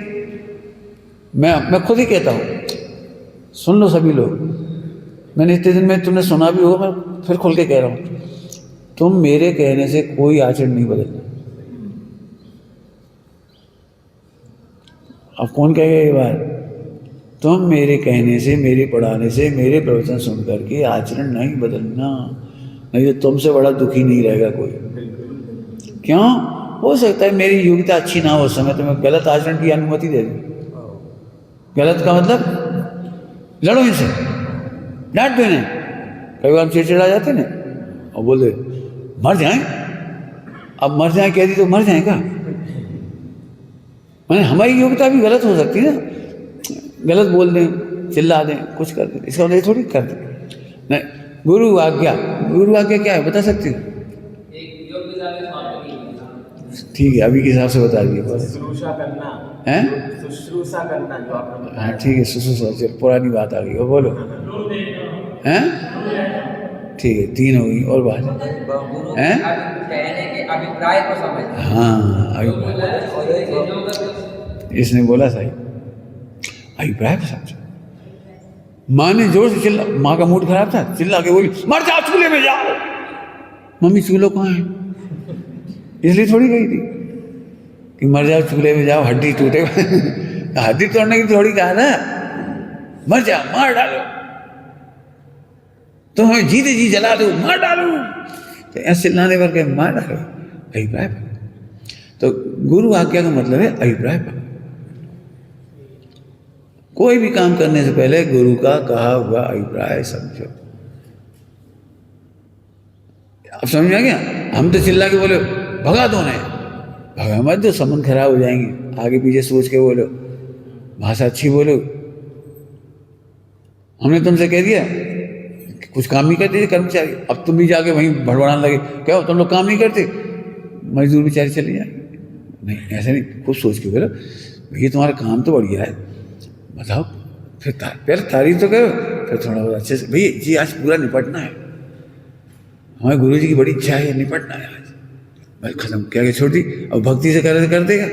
मैं खुद ही कहता हूँ, सुन लो सभी लोग। मैंने इतने दिन में तुमने सुना भी होगा, मैं फिर खुल के कह रहा हूँ, तुम मेरे कहने से कोई आचरण नहीं बदलना। अब कौन कहेगा ये बात? तुम मेरे कहने से, मेरे पढ़ाने से, मेरे प्रवचन सुन करके आचरण नहीं बदलना, नहीं तो तुमसे बड़ा दुखी नहीं रहेगा कोई। क्यों? हो सकता है मेरी योग्यता अच्छी ना हो उस समय, तो मैं गलत आचरण की अनुमति दे दूँ। गलत का मतलब लड़ो इनसे, डांट दो इन्हें। कई बार हम चिड़चिड़ा जाते ना और बोल दे मर जाएं। अब मर जाएं कह दी तो मर जाएं क्या? मैंने हमारी योग्यता भी गलत हो सकती है ना, गलत बोल दें, चिल्ला दें, कुछ कर दें, इसका मतलब थोड़ी कर दें। नहीं, गुरु आज्ञा क्या है बता सकती हो? ठीक है, अभी के हिसाब से बता दिए। शुश्रूषा करना हैं? शुश्रूषा करना जो आपने बताया। हाँ ठीक है, शुश्रूषा, चल पुरानी बात आ गई। और बोलो हैं? ठीक है, 3 हो गई और बात हैं? कहने के अभिप्राय को समझना। हाँ, अभिप्राय इसने बोला सही, अभिप्राय को समझो। माँ ने जोर से चिल्ला, माँ का मूड खराब था, चिल्ला के बोली मर जाओ, चूल्हे में जाओ। मम्मी चूल्हा कहाँ है? इसलिए थोड़ी गई थी कि मर जाओ चूल्हे में जाओ, हड्डी टूटे। हड्डी तोड़ने की थोड़ी कहा ना, मर जाओ, मार डालो, तो हमें जीते जी जला दो, मार डालो। तो ऐसे चिल्लाने पर कहे मार डालो, अभिप्राय पर। तो गुरु आज्ञा का मतलब है अभिप्राय पर। कोई भी काम करने से पहले गुरु का कहा हुआ अभिप्राय समझो। अब समझ में आ गया? हम तो चिल्ला के बोले भगा दो नहीं, भगा मत दो, संबंध खराब हो जाएंगे। आगे पीछे सोच के बोलो, भाषा अच्छी बोलो। हमने तुमसे कह दिया कुछ काम नहीं करते कर्मचारी, अब तुम भी जाके वहीं भड़बड़ाने लगे, क्या तुम लोग काम नहीं करते, मजदूर बेचारे चले जाए। नहीं, ऐसा नहीं, कुछ सोच के बोलो भैया तुम्हारा काम तो बढ़िया है, बताओ। फिर पहले तारीफ तो करो, फिर थोड़ा बहुत अच्छे से, भैया जी आज पूरा निपटना है, हमारे गुरु जी की बड़ी इच्छा है, निपटना है आज। भाई खत्म, क्या छोड़ दी। अब भक्ति से कर देगा,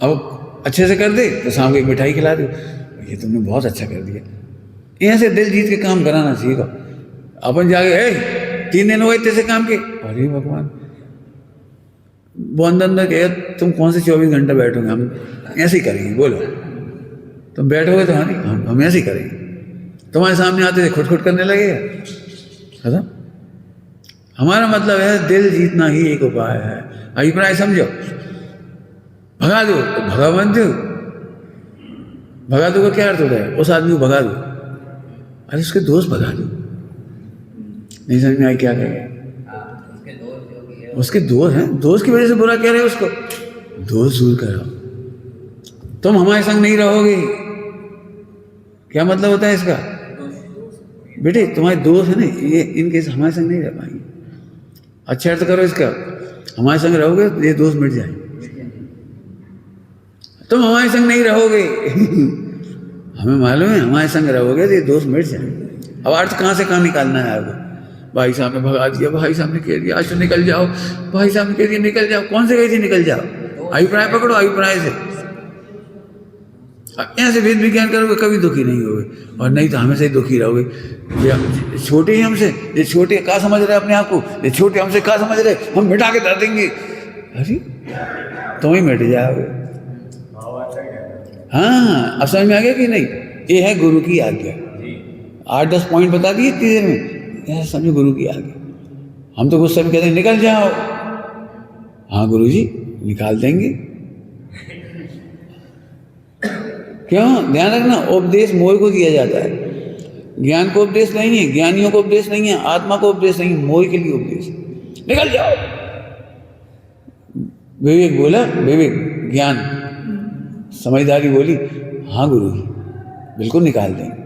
अब अच्छे से कर दे तो शाम को एक मिठाई खिला दो, ये तुमने बहुत अच्छा कर दिया। ऐसे दिल जीत के काम कराना सीखो। अपन जाके 3 दिन हो गए तेरे काम के, अरे भगवान, वो अंदर कहे तुम कौन से 24 घंटे बैठोगे, हम ऐसे ही करेंगे। बोलो तुम बैठोगे तो हम ऐसे ही करेंगे। तुम्हारे सामने आते थे खुट करने लगेगा, खत्म। हमारा मतलब है दिल जीतना ही एक उपाय है। अभिप्राय समझो, भगा दो तो भगा मत दो। भगा दो का क्या अर्थ होता है? उस आदमी को भगा दो, अरे उसके दोस्त भगा दो। नहीं समझ में आई क्या कहेगा? उसके दोस्त हैं, दोस्त की वजह से बुरा कह रहे हो उसको, दोस्त दूर कराओ। तुम हमारे संग नहीं रहोगे, क्या मतलब होता है इसका? बेटे तुम्हारे दोस्त है ना, ये इनके हमारे संग नहीं रह पाएंगे। अच्छा अर्थ करो इसका, हमारे संग रहोगे तो ये दोस्त मिट जाएंगे। तुम हमारे संग नहीं रहोगे हमें मालूम है, हमारे संग रहोगे तो ये दोस्त मिट जाएंगे। अब अर्थ कहाँ से कहाँ निकालना है आपको? भाई साहब ने भगा दिया, भाई साहब ने कह दिया आज तो निकल जाओ, भाई साहब ने कह दिया निकल जाओ। कौन से गई थी निकल जाओ? अभिप्राय पकड़ो, अभिप्राय से। ऐसे वेद विज्ञान करोगे कभी दुखी नहीं होगे, और नहीं तो हमेशा ही दुखी रहोगे। ये छोटे ही हमसे, ये छोटे क्या समझ रहे अपने आप को, ये छोटे हमसे क्या समझ रहे, हम मिटा के धर देंगे। अरे तुम ही मिट जाओगे। हाँ, अब समझ में आ गया कि नहीं? ये है गुरु की आज्ञा। 8-10 पॉइंट बता दिए इतनी देर में, ऐसा समझो गुरु की आज्ञा। हम तो गुस्से में कहते हैं निकल जाओ, हाँ गुरु जी निकाल देंगे। क्यों? ध्यान रखना, उपदेश मोह को दिया जाता है, ज्ञान को उपदेश नहीं है, ज्ञानियों को उपदेश नहीं है, आत्मा को उपदेश नहीं है, मोह के लिए उपदेश। निकल जाओ। विवेक बोला, विवेक ज्ञान, समझदारी बोली हाँ गुरु जी बिल्कुल निकाल देंगे।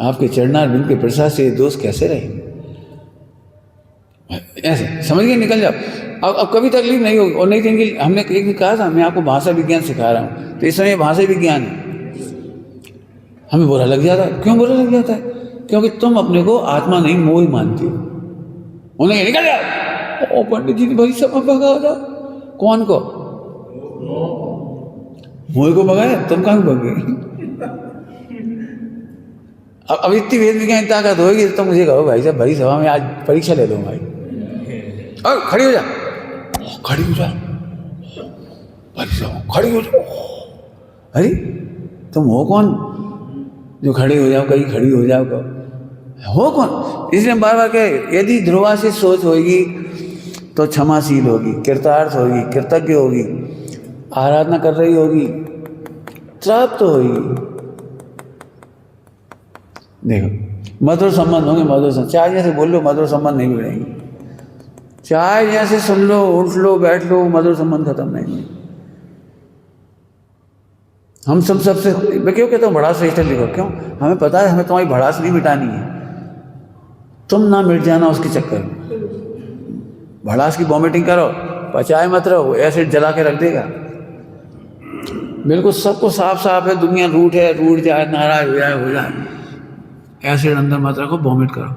आपके चरणारविंद के प्रसाद से ये दोष कैसे रहेंगे? ऐसे समझ गए, निकल जाओ। अब कभी तकलीफ नहीं होगी। और नहीं तो इनकी हमने एक दिन कहा था मैं आपको भाषा विज्ञान सिखा रहा हूँ, तो इस समय भाषा विज्ञान है। हमें बुरा लग जाता है। क्यों बुरा लग जाता है? क्योंकि तुम अपने को आत्मा नहीं मोह ही मानती हो। उन्हें निकल जाओ। ओ पंडित जी ने भाई सब भगा जाओ। कौन को? मोह को भगाया, तुम कहाँ भग गए? अब इतनी वेद विज्ञान ताकत होगी तो मुझे कहो भाई साहब भरी सभा में आज परीक्षा ले लो भाई। और खड़ी हो जा, खड़ी हो जा, भरी सभा खड़ी हो जा। अरे तुम हो कौन जो खड़े हो जाओ, कहीं खड़ी हो जाओ, हो कौन? इसलिए बार बार कहे यदि ध्रुवा से सोच होगी तो क्षमाशील होगी, कृतार्थ होगी, कृतज्ञ होगी, आराधना कर रही होगी, तृप्त होगी। देखो मधुर संबंध होंगे, मधुर संबंध। चाय जैसे बोल लो मधुर संबंध नहीं बिगड़ेंगे। चाय जैसे सुन लो, उठ लो, बैठ लो, मधुर संबंध खत्म नहीं होंगे। हम सबसे मैं क्यों कहता हूँ भड़ास रजिस्टर लिखो? क्यों? हमें पता है हमें तुम्हारी भड़ास नहीं मिटानी है, तुम ना मिट जाना उसके चक्कर में। भड़ास की वॉमिटिंग करो, पचाए मत रहो, एसिड जला के रख देगा। बिल्कुल सबको साफ साफ है, दुनिया रूठ है, रूठ जाए, नाराज हो जाए, एसिड अंदर मत रखो, वॉमिट करो।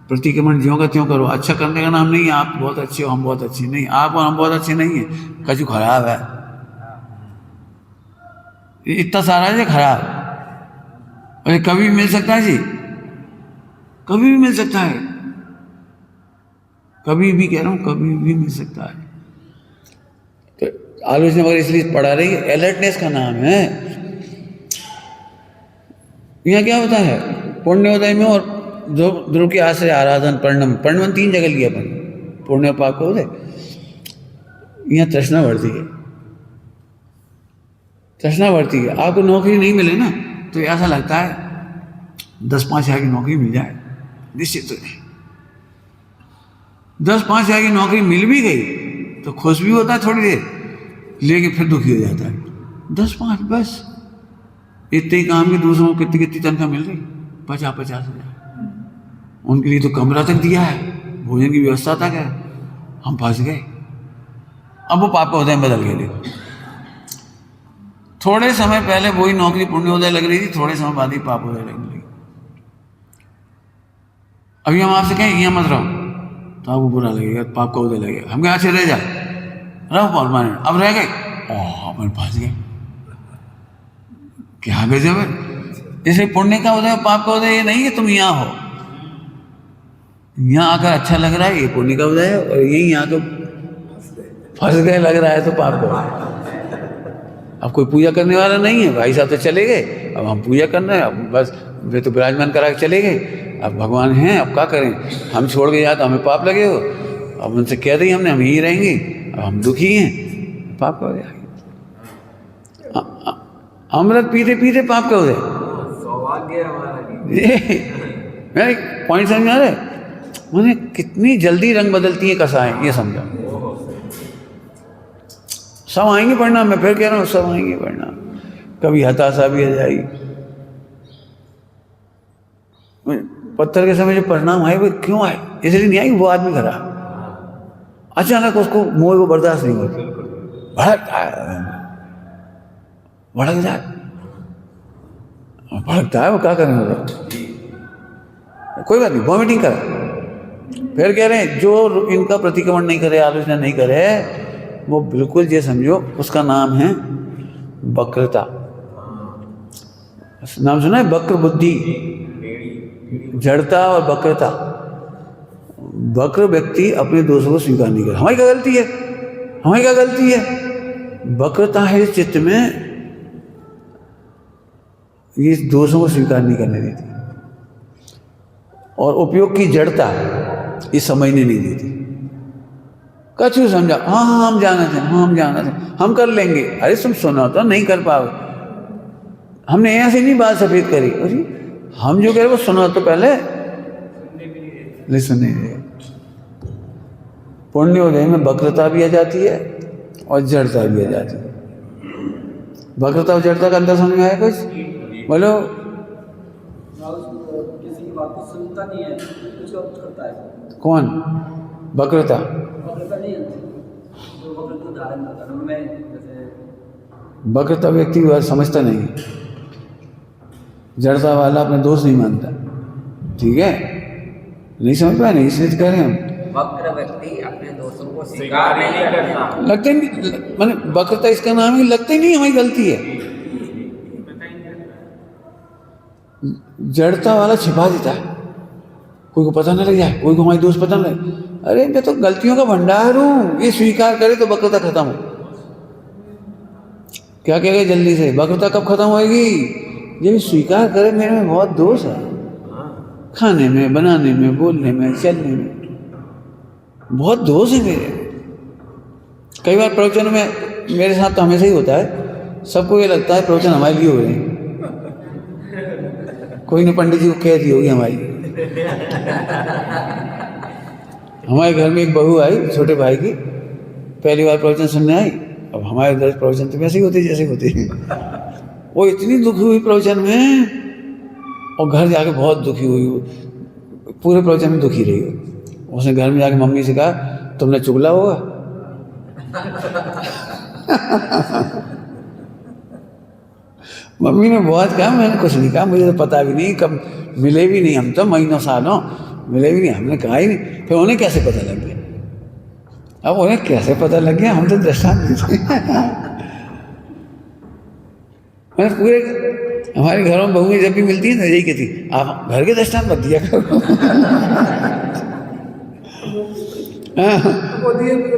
प्रतिक्रमण ज्यों का त्यों करो। अच्छा करने का नाम नहीं है आप बहुत अच्छे हो हम बहुत अच्छे नहीं, आप और हम बहुत अच्छे नहीं है, कछु खराब है, इतना सारा है खराब। अरे कभी भी मिल सकता है जी, कभी भी मिल सकता है, कभी भी कह रहा हूँ, कभी भी मिल सकता है। तो आलोचना वगैरह इसलिए पढ़ा रही है, अलर्टनेस का नाम है। यहाँ क्या होता है? पुण्योदय में और ध्रुव के आश्रय आराधन पर्णम, पर्णम 3 जगह लिया अपन, पुण्य पाप को उदय। यहाँ तृष्णा बढ़ती है, तृष्णा बढ़ती है। आपको नौकरी नहीं मिले ना तो ऐसा लगता है 10-5 हज़ार की नौकरी मिल जाए, निश्चित तो नहीं। 10-5 हज़ार की नौकरी मिल भी गई तो खुश भी होता है थोड़ी देर, लेकिन फिर दुखी हो जाता है। 10-5 बस इतने ही काम के दूसरों को कितनी कितनी तनख्वाह मिल रही, 50-50 हज़ार। उनके लिए तो कमरा तक दिया है, भोजन की व्यवस्था तक है, हम फंस गए। अब वो पाप का उदय में बदल गए। देखो थोड़े समय पहले वही नौकरी पुण्योदय लग रही थी, थोड़े समय बाद ही पाप उदय लगने लगी। अभी हम आपसे कहें यहाँ मत रहो तो आपको बुरा लगेगा, पाप का उदय लगेगा। हम कहें अच्छे रह जाए, रहो परमानेंट, अब रह गए, ओह अपन फंस गए, क्या गजब है। इसलिए पुण्य का उदय पाप का उदय ये नहीं कि तुम यहाँ हो, यहाँ आकर अच्छा लग रहा है ये पुण्य का उदय है, और यही यहाँ तो फंस गए लग रहा है तो पाप का उदय। अब कोई पूजा करने वाला नहीं है, भाई साहब तो चले गए, अब हम पूजा करना है, अब बस वे तो विराजमान करा के चले गए, अब भगवान हैं, अब क्या करें, हम छोड़ के जाए तो हमें पाप लगे हो। अब उनसे कह दी हमने हम यहीं रहेंगे, अब हम दुखी हैं, पाप का उदय। अमृत पीते पीते पाप का उदय, सौभाग्य हमारा। मैं एक पॉइंट समझ आ रहा है, मैंने कितनी जल्दी रंग बदलती है कसाएं, ये समझा। सब आएंगे परिणाम, मैं फिर कह रहा हूँ सब आएंगे परिणाम। कभी हताशा भी आ जाएगी, पत्थर के समय जो परिणाम आए वो क्यों आए? इसलिए नहीं आई वो आदमी खराब, अचानक उसको मोह को बर्दाश्त नहीं होती, भड़क जाए, भड़कता है वो, क्या करेंगे? कोई बात नहीं, वॉमिटिंग करा। फिर कह रहे हैं जो इनका प्रतिक्रमण नहीं करे, आलोचना नहीं करे, वो बिल्कुल ये समझो उसका नाम है वक्रता। नाम सुना है? वक्र बुद्धि, जड़ता और वक्रता। वक्र व्यक्ति अपने दोषों को स्वीकार नहीं करे। हमारी क्या गलती है? हमारी क्या गलती है? वक्रता है इस चित्त में, ये दोषों को स्वीकार नहीं करने देती, और उपयोग की जड़ता ये समझने नहीं देती। कछु समझा, हाँ हाँ हम जाना चाहें, हाँ हम जाना चाहें, हम कर लेंगे। अरे तुम सुना तो नहीं कर पाओ, हमने ऐसे नहीं बात सफेद करी। अरे हम जो कह रहे वो सुना तो पहले नहीं सुनने दे। पुण्योदय में वक्रता भी आ जाती है और जड़ता भी आ जाती है। वक्रता और जड़ता का अंदर समझ में आया कुछ? बोलो। किसी की बात को सुनता नहीं है, कुछ और करता है। कौन? वक्रता? वक्रता नहीं, जो वक्रता धारण करता है मैं जैसे वक्रता व्यक्ति वह समझता नहीं, जड़ता वाला अपने दोष नहीं मानता, ठीक है, नहीं समझ पाए नहीं, इसलिए तो कह रहे हैं हम। वक्र व्यक्ति अपने दोषों को स्वीकार स्वीकार नहीं नहीं करता। करता। लगता ही नहीं, मैंने वक्रता इसका नाम ही, लगता ही नहीं हमारी गलती है। जड़ता वाला छिपा देता है, कोई को पता न लग जाए, कोई को हमारी दोस्त पता न लगे। अरे मैं तो गलतियों का भंडार हूँ, ये स्वीकार करे तो वक्रता खत्म हो। क्या कहेगा जल्दी से, वक्रता कब खत्म होएगी? जब स्वीकार करे मेरे में बहुत दोष है, खाने में, बनाने में, बोलने में, चलने में बहुत दोष है मेरे। कई बार प्रवचन में मेरे साथ तो हमेशा ही होता है, सबको ये लगता है प्रवचन हमारे लिए हो रहे हैं, कोई ने पंडित जी को कह दी होगी हमारी। हमारे घर में एक बहू आई छोटे भाई की, पहली बार प्रवचन सुनने आई। अब हमारे उधर प्रवचन तो वैसे ही होते जैसे होते हैं। वो इतनी दुखी हुई प्रवचन में, और घर जाके बहुत दुखी हुई, पूरे प्रवचन में दुखी रही। उसने घर में जाके मम्मी से कहा, तुमने चुगला होगा। मम्मी ने बहुत कहा, मैंने कुछ नहीं कहा, मुझे तो पता भी नहीं, कब मिले भी नहीं, हम तो महीनों सालों मिले भी नहीं, हमने कहा ही नहीं। फिर उन्हें कैसे पता लग गया? अब उन्हें कैसे पता लग गया, हम तो दृष्टांत नहीं थे। मैंने पूरे हमारे घरों में बहुएं जब भी मिलती है तो यही कहती, आप घर के दृष्टांत मत दिया करो।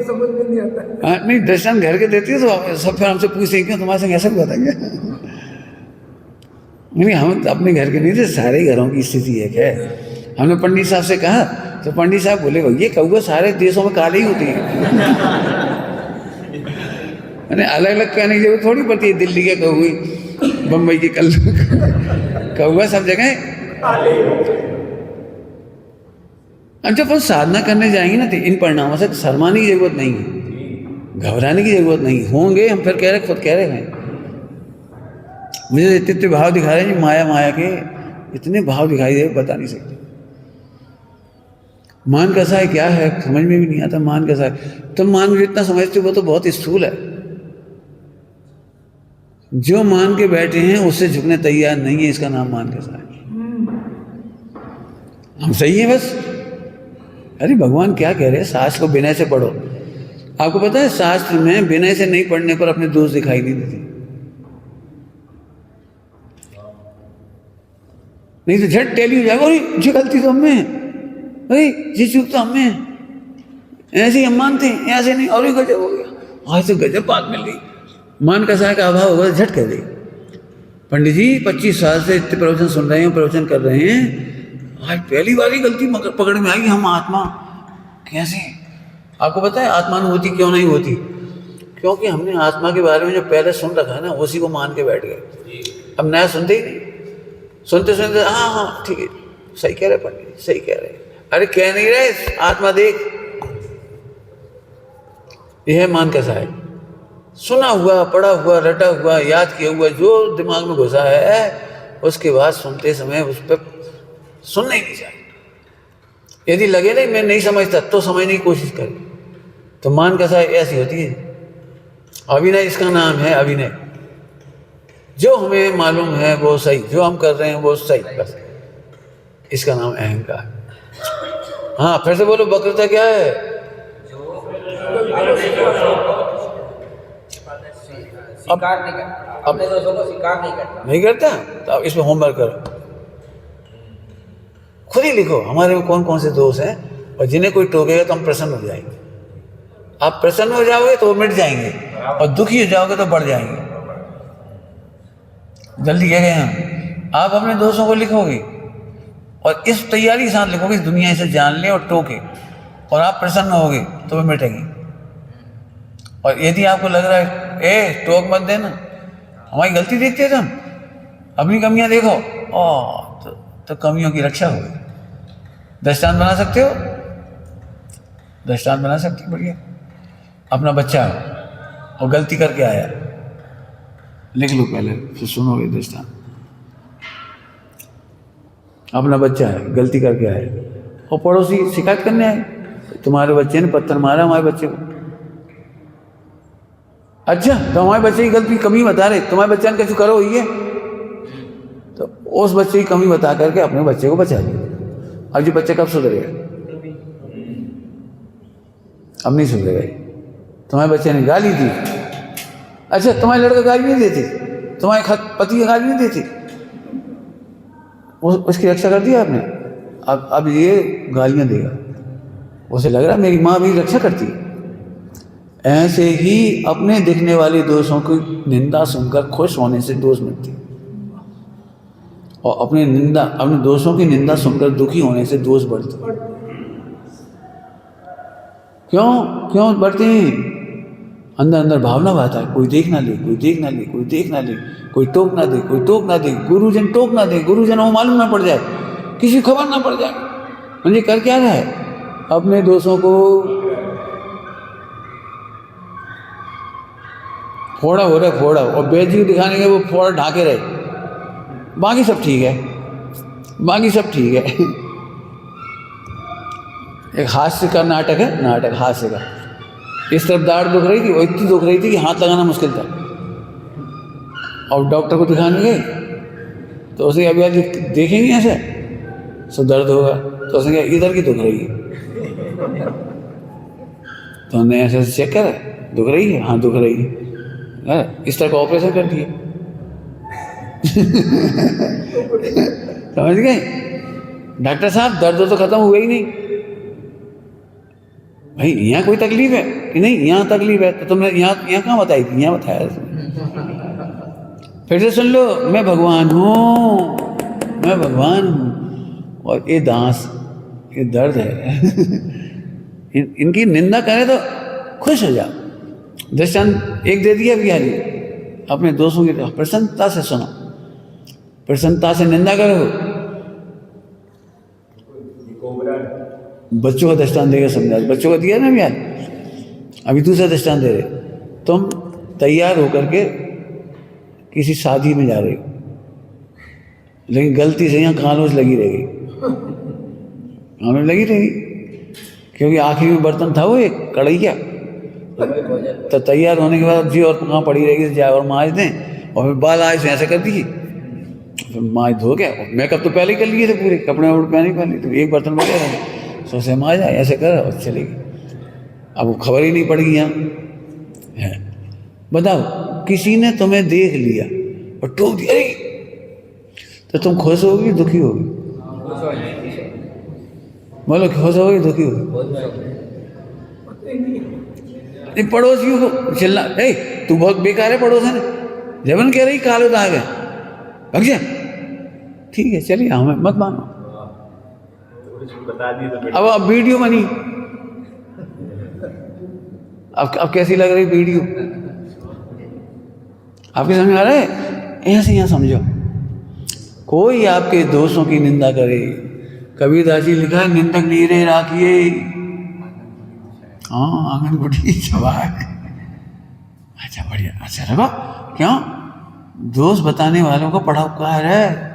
समझ में नहीं आता। हाँ, नहीं दृष्टांत घर के देती है तो सब फिर हमसे पूछते हैं क्यों तुम्हारे संग ऐसा हुआ था क्या? नहीं, हम तो अपने घर के नहीं थे, सारे घरों की स्थिति एक है। हमने पंडित साहब से कहा तो पंडित साहब बोले, भैया कौवा सारे देशों में काले ही होती है। मैंने अलग अलग कहने की जरूरत थोड़ी पड़ती है, दिल्ली के कौवे, बम्बई के कौवा सब जगह। अब जब हम साधना करने जाएंगे ना तो इन परिणामों से शर्माने की जरूरत नहीं है, घबराने की जरूरत नहीं। होंगे, हम फिर कह रहे, खुद कह रहे हैं, मुझे इतने भाव दिखा रहे हैं, माया माया के इतने भाव दिखाई दे, बता नहीं सकते। मान कैसा है, क्या है, समझ में भी नहीं आता। मान कैसा है, तुम मान जितना समझते हो वो तो बहुत स्थूल है। जो मान के बैठे हैं उससे झुकने तैयार नहीं है, इसका नाम मान कैसा है। हम सही है बस। अरे भगवान क्या कह रहे हैं, शास्त्र को विनय से पढ़ो। आपको पता है शास्त्र में विनय से नहीं पढ़ने पर अपने दोष दिखाई नहीं देते, नहीं तो झट टेली हो जाएगा, अरे ये गलती तो हमें, अरे ये चूक तो हमें, ऐसे ही हम मानते हैं, ऐसे नहीं, और गजब हो गया, आज तो गजब बात मिल गई। मान कैसा है का अभाव होगा, झट कह दे। पंडित जी 25 साल से इतने प्रवचन सुन रहे हैं, प्रवचन कर रहे हैं, आज पहली बार ही गलती पकड़ में आएगी। हम आत्मा कैसे? आपको पता है आत्मानुभूति क्यों नहीं होती? क्योंकि हमने आत्मा के बारे में जो पहले सुन रखा है ना, उसी को मान के बैठ गए। अब नया सुनते ही नहीं, सुनते सुनते हाँ हाँ ठीक है, सही कह रहे पंडित, सही कह रहे। अरे कह नहीं रहे, आत्मा देख। यह मान कैसा है, सुना हुआ, पढ़ा हुआ, रटा हुआ, याद किया हुआ, जो दिमाग में घुसा है, उसके बाद सुनते समय उस पर सुनना ही नहीं चाहिए। यदि लगे नहीं मैं नहीं समझता तो समझने की कोशिश करें। तो मान कैसा है, ऐसी होती है अभिनय, इसका नाम है अभिनय। जो हमें मालूम है वो सही, जो हम कर रहे हैं वो सही, बस इसका नाम अहंकार। हाँ फिर से बोलो, वक्रता क्या है? स्वीकार नहीं करता, अपने दोषों को स्वीकार नहीं करता। नहीं करता तो अब इसमें होमवर्क करो, खुद ही लिखो हमारे में कौन कौन से दोष हैं, और जिन्हें कोई टोकेगा तो हम प्रसन्न हो जाएंगे। आप प्रसन्न हो जाओगे तो वो मिट जाएंगे, और दुखी हो जाओगे तो बढ़ जाएंगे। जल्दी कह गए हैं, आप अपने दोस्तों को लिखोगे और इस तैयारी के साथ लिखोगे दुनिया इसे जान ले और टोके, और आप प्रसन्न होगे तो वो मिटेंगे। और यदि आपको लग रहा है ए टोक मत देना, हमारी गलती देखते हैं तुम, अपनी कमियां देखो, तो कमियों की रक्षा होगी। दृष्टांत बना सकते हो, दृष्टांत बना सकते हो, बढ़िया। अपना बच्चा और गलती करके आया, लिख लो पहले, फिर सुनोगे दृष्टांत। अपना बच्चा है, गलती करके आया, और पड़ोसी शिकायत करने आए, तुम्हारे बच्चे ने पत्थर मारा हमारे बच्चे को। अच्छा, तो हमारे बच्चे की गलती कमी बता रहे, तुम्हारे बच्चे ने कुछ करो ही है, तो उस बच्चे की कमी बता करके अपने बच्चे को बचा लिया। अब जो बच्चा कब सुधरेगा? अब नहीं सुधरेगा। तुम्हारे बच्चे ने गाली दी, अच्छा तुम्हारे लड़का गाली नहीं देती, तुम्हारे पति की गाली नहीं देती, उसकी रक्षा कर दिया आपने। अब ये गालियां देगा, उसे लग रहा मेरी माँ भी रक्षा करती है। ऐसे ही अपने दिखने वाले दोषों की निंदा सुनकर खुश होने से दोष मिटते, और अपने दोषों की निंदा सुनकर दुखी होने से दोष बढ़ते। क्यों बढ़ते हैं? अंदर अंदर भावना बहता है, कोई देख ना ले, कोई देख ना ले, कोई देख ना ले, कोई टोक ना दे, कोई टोक ना दे, गुरुजन टोक ना दे, गुरुजनों को मालूम ना पड़ जाए, किसी खबर ना पड़ जाए। मुझे कर क्या रहा है? अपने दोस्तों को फोड़ा हो रहा है, फोड़ा, और बेजी को दिखाने के वो फोड़ा ढाके रहे, बाकी सब ठीक है, बाकी सब ठीक है। एक हास्य का नाटक है, नाटक हास्य का। इस तरफ दाढ़ दुख रही थी, वो इतनी दुख रही थी कि हाथ लगाना मुश्किल था, और डॉक्टर को दिखाने गए तो उसे अभी आज देखेंगे ऐसे सो दर्द होगा, तो उसने कहा इधर की दुख रही है, तो हमने ऐसे चेक करा, दुख रही है, हाँ दुख रही है, इस तरह का ऑपरेशन कर दिया। समझ गए? डॉक्टर साहब दर्द तो खत्म हुआ ही नहीं भाई, यहाँ कोई तकलीफ है कि नहीं? यहाँ तकलीफ है, तो तुमने यहाँ कहाँ बताई थी? यहाँ बताया। फिर से सुन लो, मैं भगवान हूँ, मैं भगवान हूँ, और ये दांस, ये दर्द है। इनकी निंदा करें तो खुश हो जाओ। दृष्टांत एक दे दिया बिहारी, अपने दोस्तों की प्रसन्नता से सुनो, प्रसन्नता से निंदा करो। बच्चों का दृष्टांत देकर समझा, बच्चों का दिया ना यार, अभी दूसरा दृष्टांत दे रहे। तुम तैयार होकर के किसी शादी में जा रहे हो, लेकिन गलती से यहाँ कानूज लगी रहेगी, कानूज लगी रहेगी, क्योंकि आखिरी में बर्तन था वो एक कढ़ैया, तो तैयार होने के बाद जी और कहाँ पड़ी रहेगी, जाए और माँज दें, और फिर बाल आए से ऐसे कर दिए, फिर माँज धो गया, मेकअप तो पहले ही कर लिए थे, पूरे कपड़े वपड़े पहले ही पहले, तो एक बर्तन बचा रहे, सोचे माँ जाए ऐसे कर और चलेगी। अब वो खबर ही नहीं पड़ेगी यहाँ है। बताओ, किसी ने तुम्हें देख लिया और टोक दिया, अरे, तो तुम खुश होगी दुखी होगी? बोलो, खुश होगी दुखी होगी? पड़ोसियों को चिल्ला, तू बहुत बेकार है, पड़ोसन जबन कह रही कालो दाग है, भग जा, ठीक है चलिए, हमें मत मानो। बता दी तो अब वीडियो बनी, अब कैसी लग रही वीडियो? आपके समझ आ रहा है? ऐसे यहाँ समझो, कोई आपके दोस्तों की निंदा करे, कबीरदास जी लिखा है, निंदक नीरे राखिए, हाँ आंगन गुटी सवार। अच्छा बढ़िया, अच्छा रखो। क्यों? दोष बताने वालों को बड़ा उपकार है।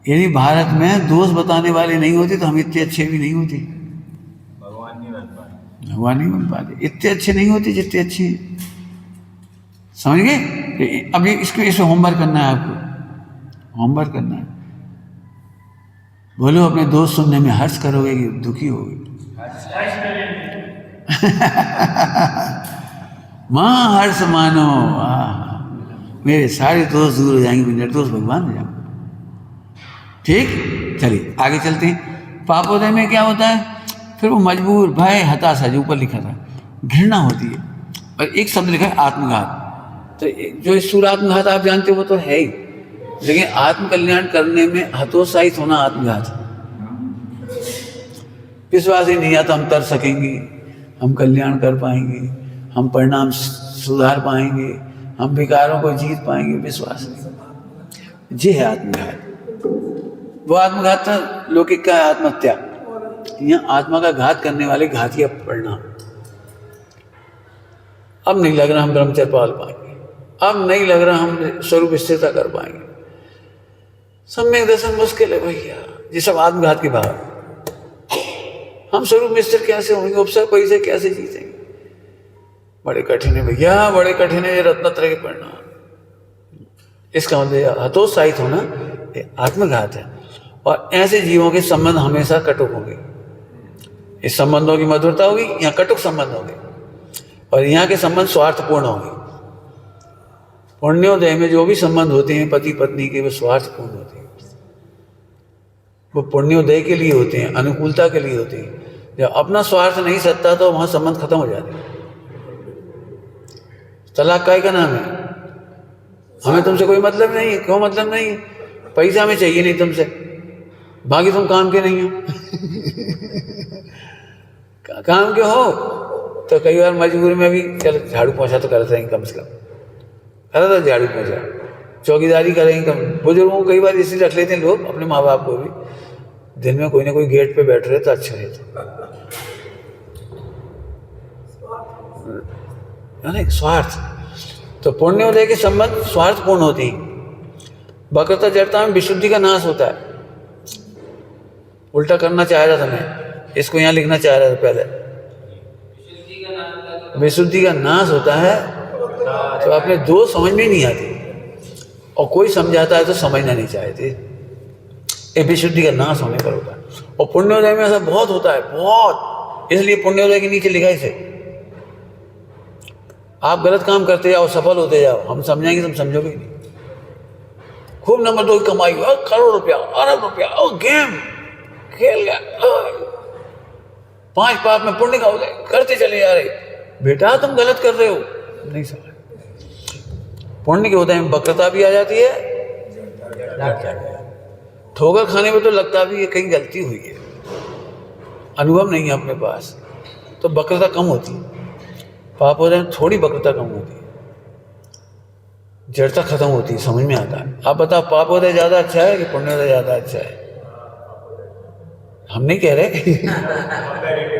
यदि भारत में दोष बताने वाले नहीं होते तो हम इतने अच्छे भी नहीं होते, भगवान नहीं बन पाए, भगवान नहीं बन पाते, इतने अच्छे नहीं होते जितने अच्छे हैं। समझ गए? अब इसको होमवर्क करना है, आपको होमवर्क करना है। बोलो, अपने दोस्त सुनने में हर्ष करोगे कि दुखी होगे? माँ हर्ष मानो, मेरे सारे दोस्त दूर हो जाएंगे, निर्दोष भगवान हो जाएंगे। ठीक, चलिए आगे चलते हैं। पापोदय में क्या होता है? फिर वो मजबूर, भय, हताशा, जो ऊपर लिखा था, घृणा होती है, और एक शब्द लिखा है आत्मघात। तो जो ईश्वर आत्मघात आप जानते हो वो तो है ही, लेकिन आत्मकल्याण करने में हतोत्साहित होना आत्मघात। विश्वास ही नहीं आता हम तर सकेंगे, हम कल्याण कर पाएंगे, हम परिणाम सुधार पाएंगे, हम विकारों को जीत पाएंगे, विश्वास नहीं। ये है आत्मघात। वो आत्मघात था लौकिक का आत्महत्या, यहाँ आत्मा का घात करने वाले घातिया परिणाम। अब नहीं लग रहा हम ब्रह्मचर्य पाल पाएंगे, अब नहीं लग रहा हम स्वरूप स्थिरता कर पाएंगे, सम्यक दर्शन मुश्किल है भैया। ये सब आत्मघात के भाव। हम स्वरूप मिस्टर कैसे होंगे, उपसर्ग परिचय कैसे जीतेंगे? बड़े कठिन है भैया, बड़े कठिन है ये रत्नत्रय के परिणाम। इसका मतलब हतोत्साहित होना ये आत्मघात है। और ऐसे जीवों के संबंध हमेशा कटुक होंगे। इस संबंधों की मधुरता होगी, यहाँ कटुक संबंध होंगे, और यहाँ के संबंध स्वार्थपूर्ण होंगे। पुण्योदय में जो भी संबंध होते हैं पति पत्नी के, वो स्वार्थपूर्ण होते हैं, वो पुण्योदय के लिए होते हैं, अनुकूलता के लिए होते हैं। जब अपना स्वार्थ नहीं सत्ता तो वहाँ संबंध खत्म हो जाते हैं। तलाक का नाम है, हमें तुमसे कोई मतलब नहीं है। क्यों मतलब नहीं है? पैसा हमें चाहिए नहीं तुमसे, बाकी तुम काम के नहीं हो। काम के हो तो कई बार मजबूरी में भी चल झाड़ू पोछा तो करते हैं, कम से कम करा तो झाड़ू पोछा, चौकीदारी करेंगे कम। बुजुर्गों को कई बार इसलिए रख लेते हैं लोग, अपने माँ बाप को भी, दिन में कोई ना कोई गेट पे बैठ रहे तो अच्छा रहता। स्वार्थ तो पुण्योदय के संबंध स्वार्थपूर्ण होती है। वक्रता जड़ता में विशुद्धि का नाश होता है। उल्टा करना चाह रहा था मैं, इसको यहाँ लिखना चाह रहा था पहले। विशुद्धि का नाश होता है तो अपने दोष समझ में नहीं आती, और कोई समझाता है तो समझना नहीं चाहते। ये विशुद्धि का नाश होने पर होता है। और पुण्योदय में ऐसा बहुत होता है, बहुत। इसलिए पुण्योदय के नीचे लिखा इसे, आप गलत काम करते जाओ, सफल होते जाओ, हम समझाएंगे तुम समझोगे नहीं। खूब नंबर 2 की कमाई, करोड़ रुपया, अरब रुपया, गेम खेल गया, 5 पाप में पुण्य का हो गए, करते चले जा रहे। बेटा तुम गलत कर रहे हो, नहीं समझ। पुण्य के होता है वक्रता भी आ जाती है, ठोकर खाने में तो लगता भी है कहीं गलती हुई है, अनुभव नहीं है अपने पास, तो वक्रता कम होती है। पापोदय में थोड़ी वक्रता कम होती है, जड़ता खत्म होती है, समझ में आता है। आप बताओ पापोदय ज्यादा अच्छा है कि पुण्योदय ज्यादा अच्छा है? हम नहीं कह रहे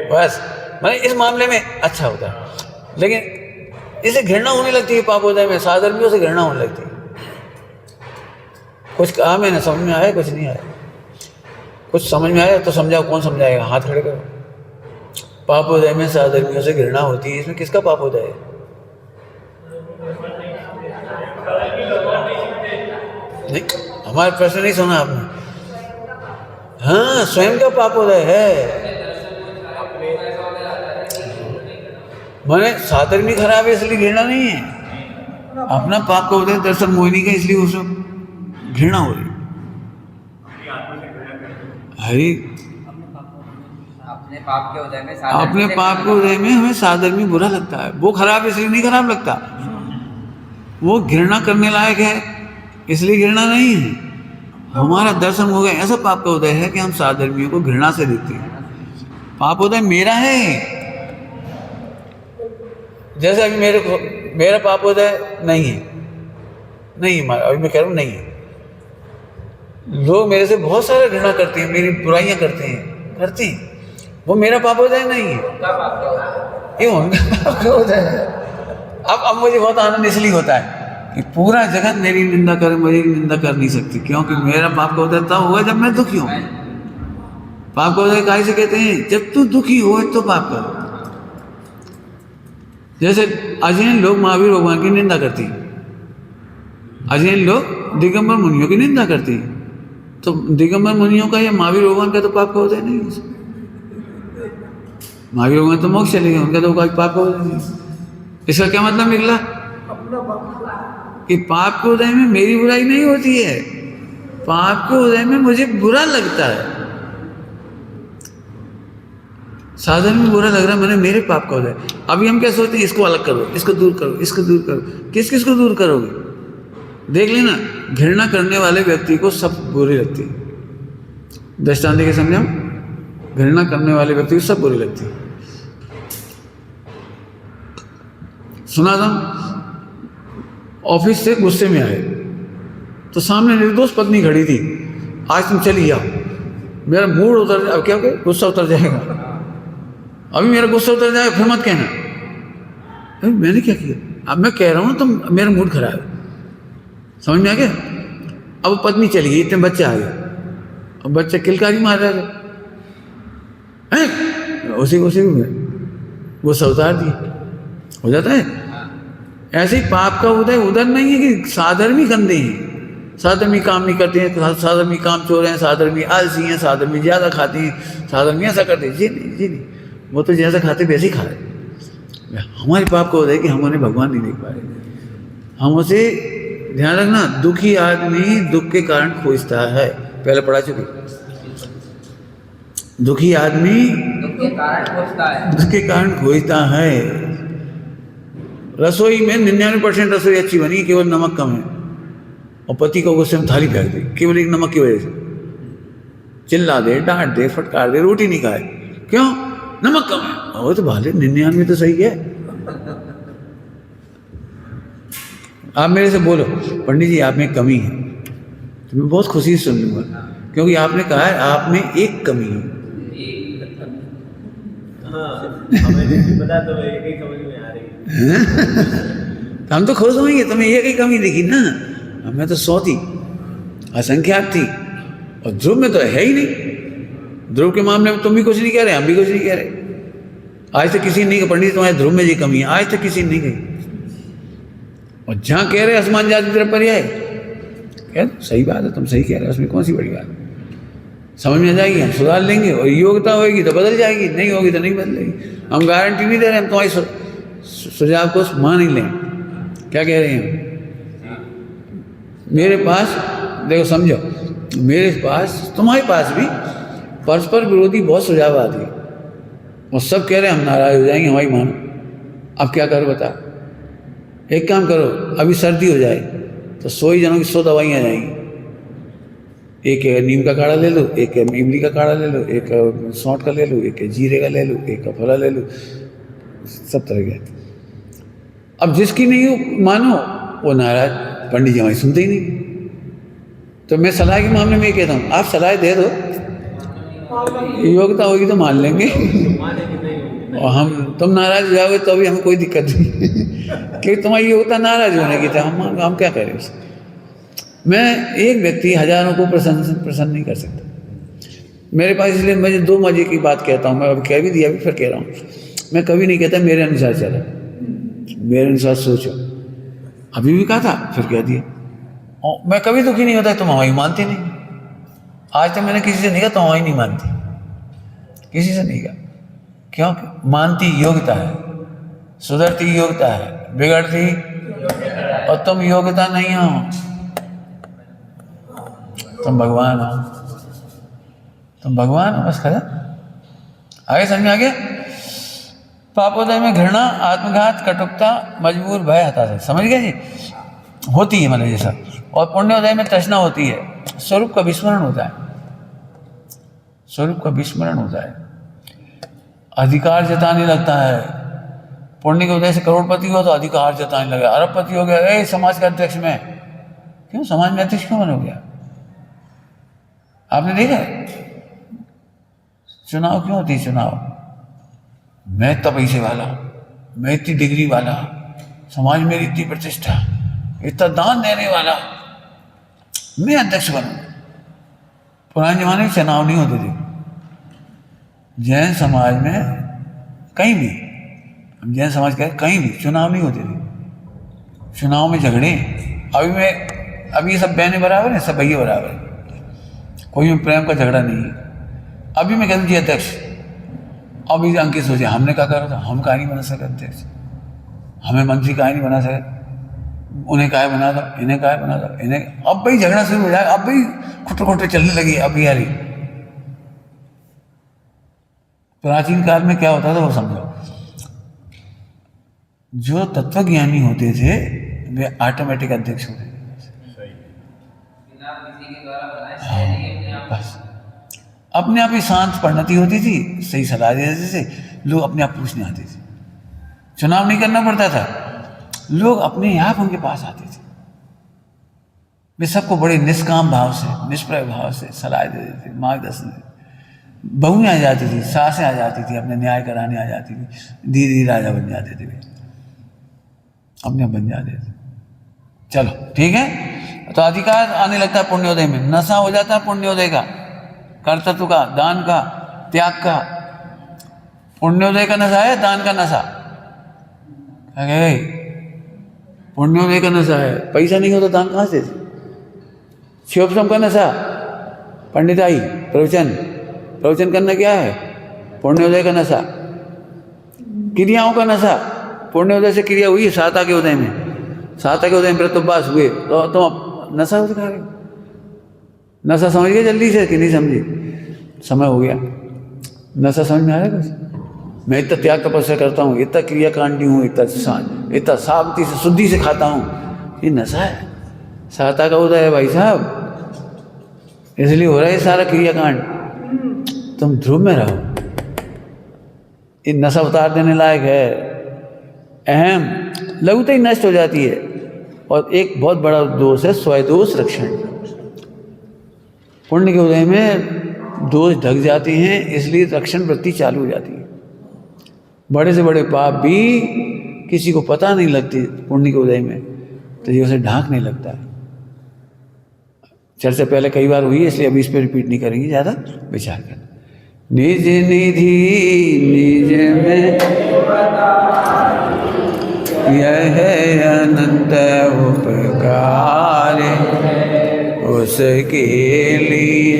बस मैंने इस मामले में अच्छा होता है, लेकिन इसे घृणा होने लगती है पापोदय में, साधर्मियों से घृणा होने लगती है। कुछ कहा मैंने, समझ में आया, कुछ नहीं आया। कुछ समझ में आया तो समझाओ, कौन समझाएगा? हाथ खड़े करो। पापोदय में साधर्मियों से घृणा होती है, इसमें किसका पापोदय है? नहीं, हमारा प्रश्न नहीं सुना आपने। हाँ, स्वयं का पापोदय है। मैंने साधर्मी खराब है इसलिए घृणा नहीं है, अपना पाप का उदय दर्शन मोहिनी का, इसलिए उसमें घृणा हो रही। हरी अपने पाप के उदय में हमें साधर्मी बुरा लगता है। वो खराब इसलिए नहीं खराब लगता, वो घृणा करने लायक है इसलिए घृणा नहीं है। हमारा दर्शन हो गया, ऐसा पाप का उदय है कि हम साधर्मियों को घृणा से देखते हैं। पापोदय मेरा है, जैसे अभी मेरा पापोदय नहीं है, नहीं अभी मैं कह रहा हूँ नहीं है। लोग मेरे से बहुत सारे घृणा करते हैं, मेरी बुराइयां करते हैं, वो मेरा पापोदय नहीं है, ये उनका पापोदय है। अब मुझे बहुत आनंद इसलिए होता है कि पूरा जगत मेरी निंदा करे, मेरी निंदा कर नहीं सकती, क्योंकि मेरा पाप का उदय तब हुआ जब मैं दुखी हूँ। पाप का उदय काहे से कहते हैं? जब तू दुखी हो तो पाप कर। जैसे अजैन लोग महावीर भगवान की निंदा करती हैं, अजैन लोग दिगंबर मुनियों की निंदा करती हैं, तो दिगंबर मुनियों का या महावीर भगवान का तो पाप का उदय नहीं है। महावीर भगवान तो मोक्ष चले गए, उनका तो कोई पाप का उदय नहीं। इसका क्या मतलब निकला कि पाप के उदय में मेरी बुराई नहीं होती है, पाप के उदय में मुझे बुरा लगता है। साधन में बुरा लग रहा है, मैंने मेरे पाप का उदय। अभी हम क्या सोचते हैं? इसको अलग करो, इसको दूर करो, इसको दूर करो। किस किस को दूर करोगे? देख लेना, घृणा करने वाले व्यक्ति को सब बुरी लगती है। दृष्टांत के सामने हम घृणा करने वाले व्यक्ति को सब बुरी लगती है। सुना था, ऑफिस से गुस्से में आए तो सामने निर्दोष पत्नी खड़ी थी, आज तुम चली जाओ, मेरा मूड उतर जाए। अब क्या हो, गुस्सा उतर जाएगा। अभी मेरा गुस्सा उतर जाएगा, फिर मत कहना अभी मैंने क्या किया। अब मैं कह रहा हूँ तुम, मेरा मूड खराब है, समझ में आ गया? अब पत्नी चली गई, इतने बच्चे आ गए, अब बच्चे किलकारी मार रहे थे, उसी में वो सब उतार दिए, हो जाता है। ऐसे ही पाप का उदय उधर नहीं है कि साधर्मी गंदे हैं, साधर्मी काम नहीं करते हैं, साधर्मी काम चोर हैं, साधर्मी आलसी हैं, साधर्मी ज़्यादा खाते हैं, साधर्मी ऐसा करते हैं। जी नहीं, वो तो जैसा खाते वैसे ही खा रहे। हमारे पाप का उदय कि हम उन्हें भगवान नहीं देख पा रहे। हम उसे ध्यान रखना, दुखी आदमी दुख के कारण खोजता है, पहले पढ़ा चुके। दुखी आदमी दुख के कारण खोजता है। दुख के कारण खोजता है। रसोई में 99% रसोई अच्छी बनी, केवल नमक कम है, और पति को गुस्से में थाली फेंक दी केवल एक नमक की वजह से। चिल्ला दे, डांट दे, फटकार दे, रोटी नहीं खाए, क्यों? नमक कम है। वो तो भाले 99 तो सही है। आप मेरे से बोलो पंडित जी आप में कमी है, तो मैं बहुत खुशी से सुन लूँगा, क्योंकि आपने कहा है आप में एक कमी है। हाँ, हमें नहीं पता, तो एक ही समझ में आ रही है। हम तो खुश होंगे, तुम्हें एक ही कमी दिखी ना, हमें तो 100 थी, असंख्यात थी, और ध्रुव में तो है ही नहीं। ध्रुव के मामले में तुम भी कुछ नहीं कह रहे, हम भी कुछ नहीं कह रहे। आज तक किसी ने नहीं कहा पंडित तुम्हारे ध्रुव में ये कमी है, आज तक किसी ने नहीं कही। और जहाँ कह रहे आसमान जाति तरफ पर है, क्या सही बात है, तुम सही कह रहे हो, उसमें कौन सी बड़ी बात है। समझ में आ जाएगी, हम सुधार लेंगे, और योग्यता होगी तो बदल जाएगी, नहीं होगी तो नहीं बदलेगी। हम गारंटी नहीं दे रहे, हम तुम्हारी सुझाव को मान ही लें। क्या कह रहे हैं? मेरे पास देखो, समझो, मेरे पास तुम्हारे पास भी परस्पर विरोधी बहुत सुझाव आते हैं, और सब कह रहे हैं हम नाराज हो जाएंगे, हमारी मानो। अब क्या करो बता? एक काम करो, अभी सर्दी हो जाए तो 100 जनों की 100 दवाइयाँ आ जाएंगी। एक नीम का काढ़ा ले लो, एक इमली का काढ़ा ले लो, एक सौंठ का ले लो, एक जीरे का ले लो, एक फला ले लो, सब तरह के। अब जिसकी नहीं हो मानो वो नाराज, पंडित जी हमारी सुनते ही नहीं। तो मैं सलाह के मामले में ये कहता हूँ, आप सलाह दे दो, योग्यता होगी तो मान लेंगे, और हम तुम नाराज हो जाओगे तो भी हमें कोई दिक्कत नहीं, क्योंकि तुम्हारी योग्यता नाराज होने की था। हम क्या करें उससे? मैं एक व्यक्ति हजारों को प्रसन्न नहीं कर सकता। मेरे पास, इसलिए मैं 2 मजे की बात कहता हूँ, मैं अभी कह भी दिया, अभी फिर कह रहा हूँ, मैं कभी नहीं कहता मेरे अनुसार चला, मेरे अनुसार सोचो। अभी भी कहा था, फिर कह दिया। और मैं कभी दुखी नहीं होता, तुम हमारी मानती नहीं। आज तक मैंने किसी से नहीं कहा तुम हमारी नहीं मानती, किसी से नहीं कहा। क्यों? मानती योग्यता है, सुधरती योग्यता है, बिगड़ती, और तुम योग्यता नहीं हो, तुम भगवान हो, तुम भगवान हो, बस खत्म। आगे समझ में आ गया? पापोदय में घृणा, आत्मघात, कटुकता, मजबूर, भय, हताशा, समझ गए जी? होती है मतलब ये सब। और पुण्योदय में तृष्णा होती है, स्वरूप का विस्मरण होता है, स्वरूप का विस्मरण होता है, अधिकार जताने लगता है। पुण्य के उदय से करोड़पति हो तो अधिकार जताने लगा, अरबपति हो गया, समाज का अध्यक्ष में, क्यों समाज में अध्यक्ष क्यों बन हो गया? आपने देखा चुनाव क्यों होती है? चुनाव, मैं इतना पैसे वाला, मैं इतनी डिग्री वाला, समाज में इतनी प्रतिष्ठा, इतना दान देने वाला, मैं अध्यक्ष बनूंगा। पुराने जमाने में चुनाव नहीं होते थे जैन समाज में, कहीं भी, हम जैन समाज कहें, कहीं भी चुनाव नहीं होते थे। चुनाव में झगड़े, अभी सब बहने बराबर है, सब भैया बराबर है, कोई में प्रेम का झगड़ा नहीं है। अभी मैं कहता हूँ जी अध्यक्ष, अभी अंकित सोचे हमने क्या करा था, हम काहे नहीं बना सके अध्यक्ष, हमें मंत्री काहे नहीं बना सके, उन्हें काहे बना दो, इन्हें काहे बना दो, इन्हें। अब भाई झगड़ा शुरू हो जाए, अब भाई खुट्टे खुट्टे चलने लगी। अब यारी प्राचीन काल में क्या होता था वो समझो। जो तत्वज्ञानी होते थे वे ऑटोमेटिक अध्यक्ष होते थे। बस अपने आप ही शांत परिणति होती थी, सही सलाह देते थे, लोग अपने आप पूछने आते थे, चुनाव नहीं करना पड़ता था, लोग अपने आप उनके पास आते थे। वे सबको बड़े निष्काम भाव से, निष्प्रय भाव से सलाह देते थे, मार्गदर्शन देते। बहुएं आ जाती थी, सासें आ जाती थी, अपने न्याय कराने आ जाती थी, धीरे धीरे राजा बन जाते थे, वे अपने बन जाते थे। चलो ठीक है, तो अधिकार आने लगता है पुण्योदय में, नशा हो जाता है पुण्योदय का, कर्तव्य का, दान का, त्याग का, पुण्योदय का नशा है, दान का नशा? अरे पुण्योदय का नशा है, पैसा नहीं हो तो दान कहाँ से? शिवोपम का नशा, पंडिताई, प्रवचन करना क्या है? पुण्योदय का नशा। क्रियाओं का नशा, पुण्योदय से क्रिया हुई, साता के उदय में, साता के उदय में प्रत्युपवास हुए तो तुम नशा दिखा रहे हो। नशा समझ गए जल्दी से कि नहीं समझे? समय हो गया। नशा समझ में आ रहा है कुछ? मैं इतना त्याग तपस्या करता हूँ, इतना क्रियाकांडी हूँ, इतना सावती से शुद्धि से खाता हूँ, ये नशा है, साता का उदय है भाई साहब, इसलिए हो रहा है सारा क्रियाकांड। तुम ध्रुव में रहो, ये नशा उतार देने लायक है। अहम लघुता ही नष्ट हो जाती है। और एक बहुत बड़ा दोष है स्वयं रक्षण। पुण्य के उदय में दोष ढक जाते हैं, इसलिए रक्षण वृत्ति चालू हो जाती है। बड़े से बड़े पाप भी किसी को पता नहीं लगती पुण्य के उदय में, तो ये उसे ढांकने लगता है। चर्चा पहले कई बार हुई है, इसलिए अभी इस पर रिपीट नहीं करेंगे, ज़्यादा विचार कर। निज निधि निज में यह अनंत उपकार, उसके लिए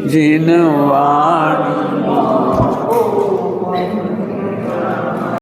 जिन वाणी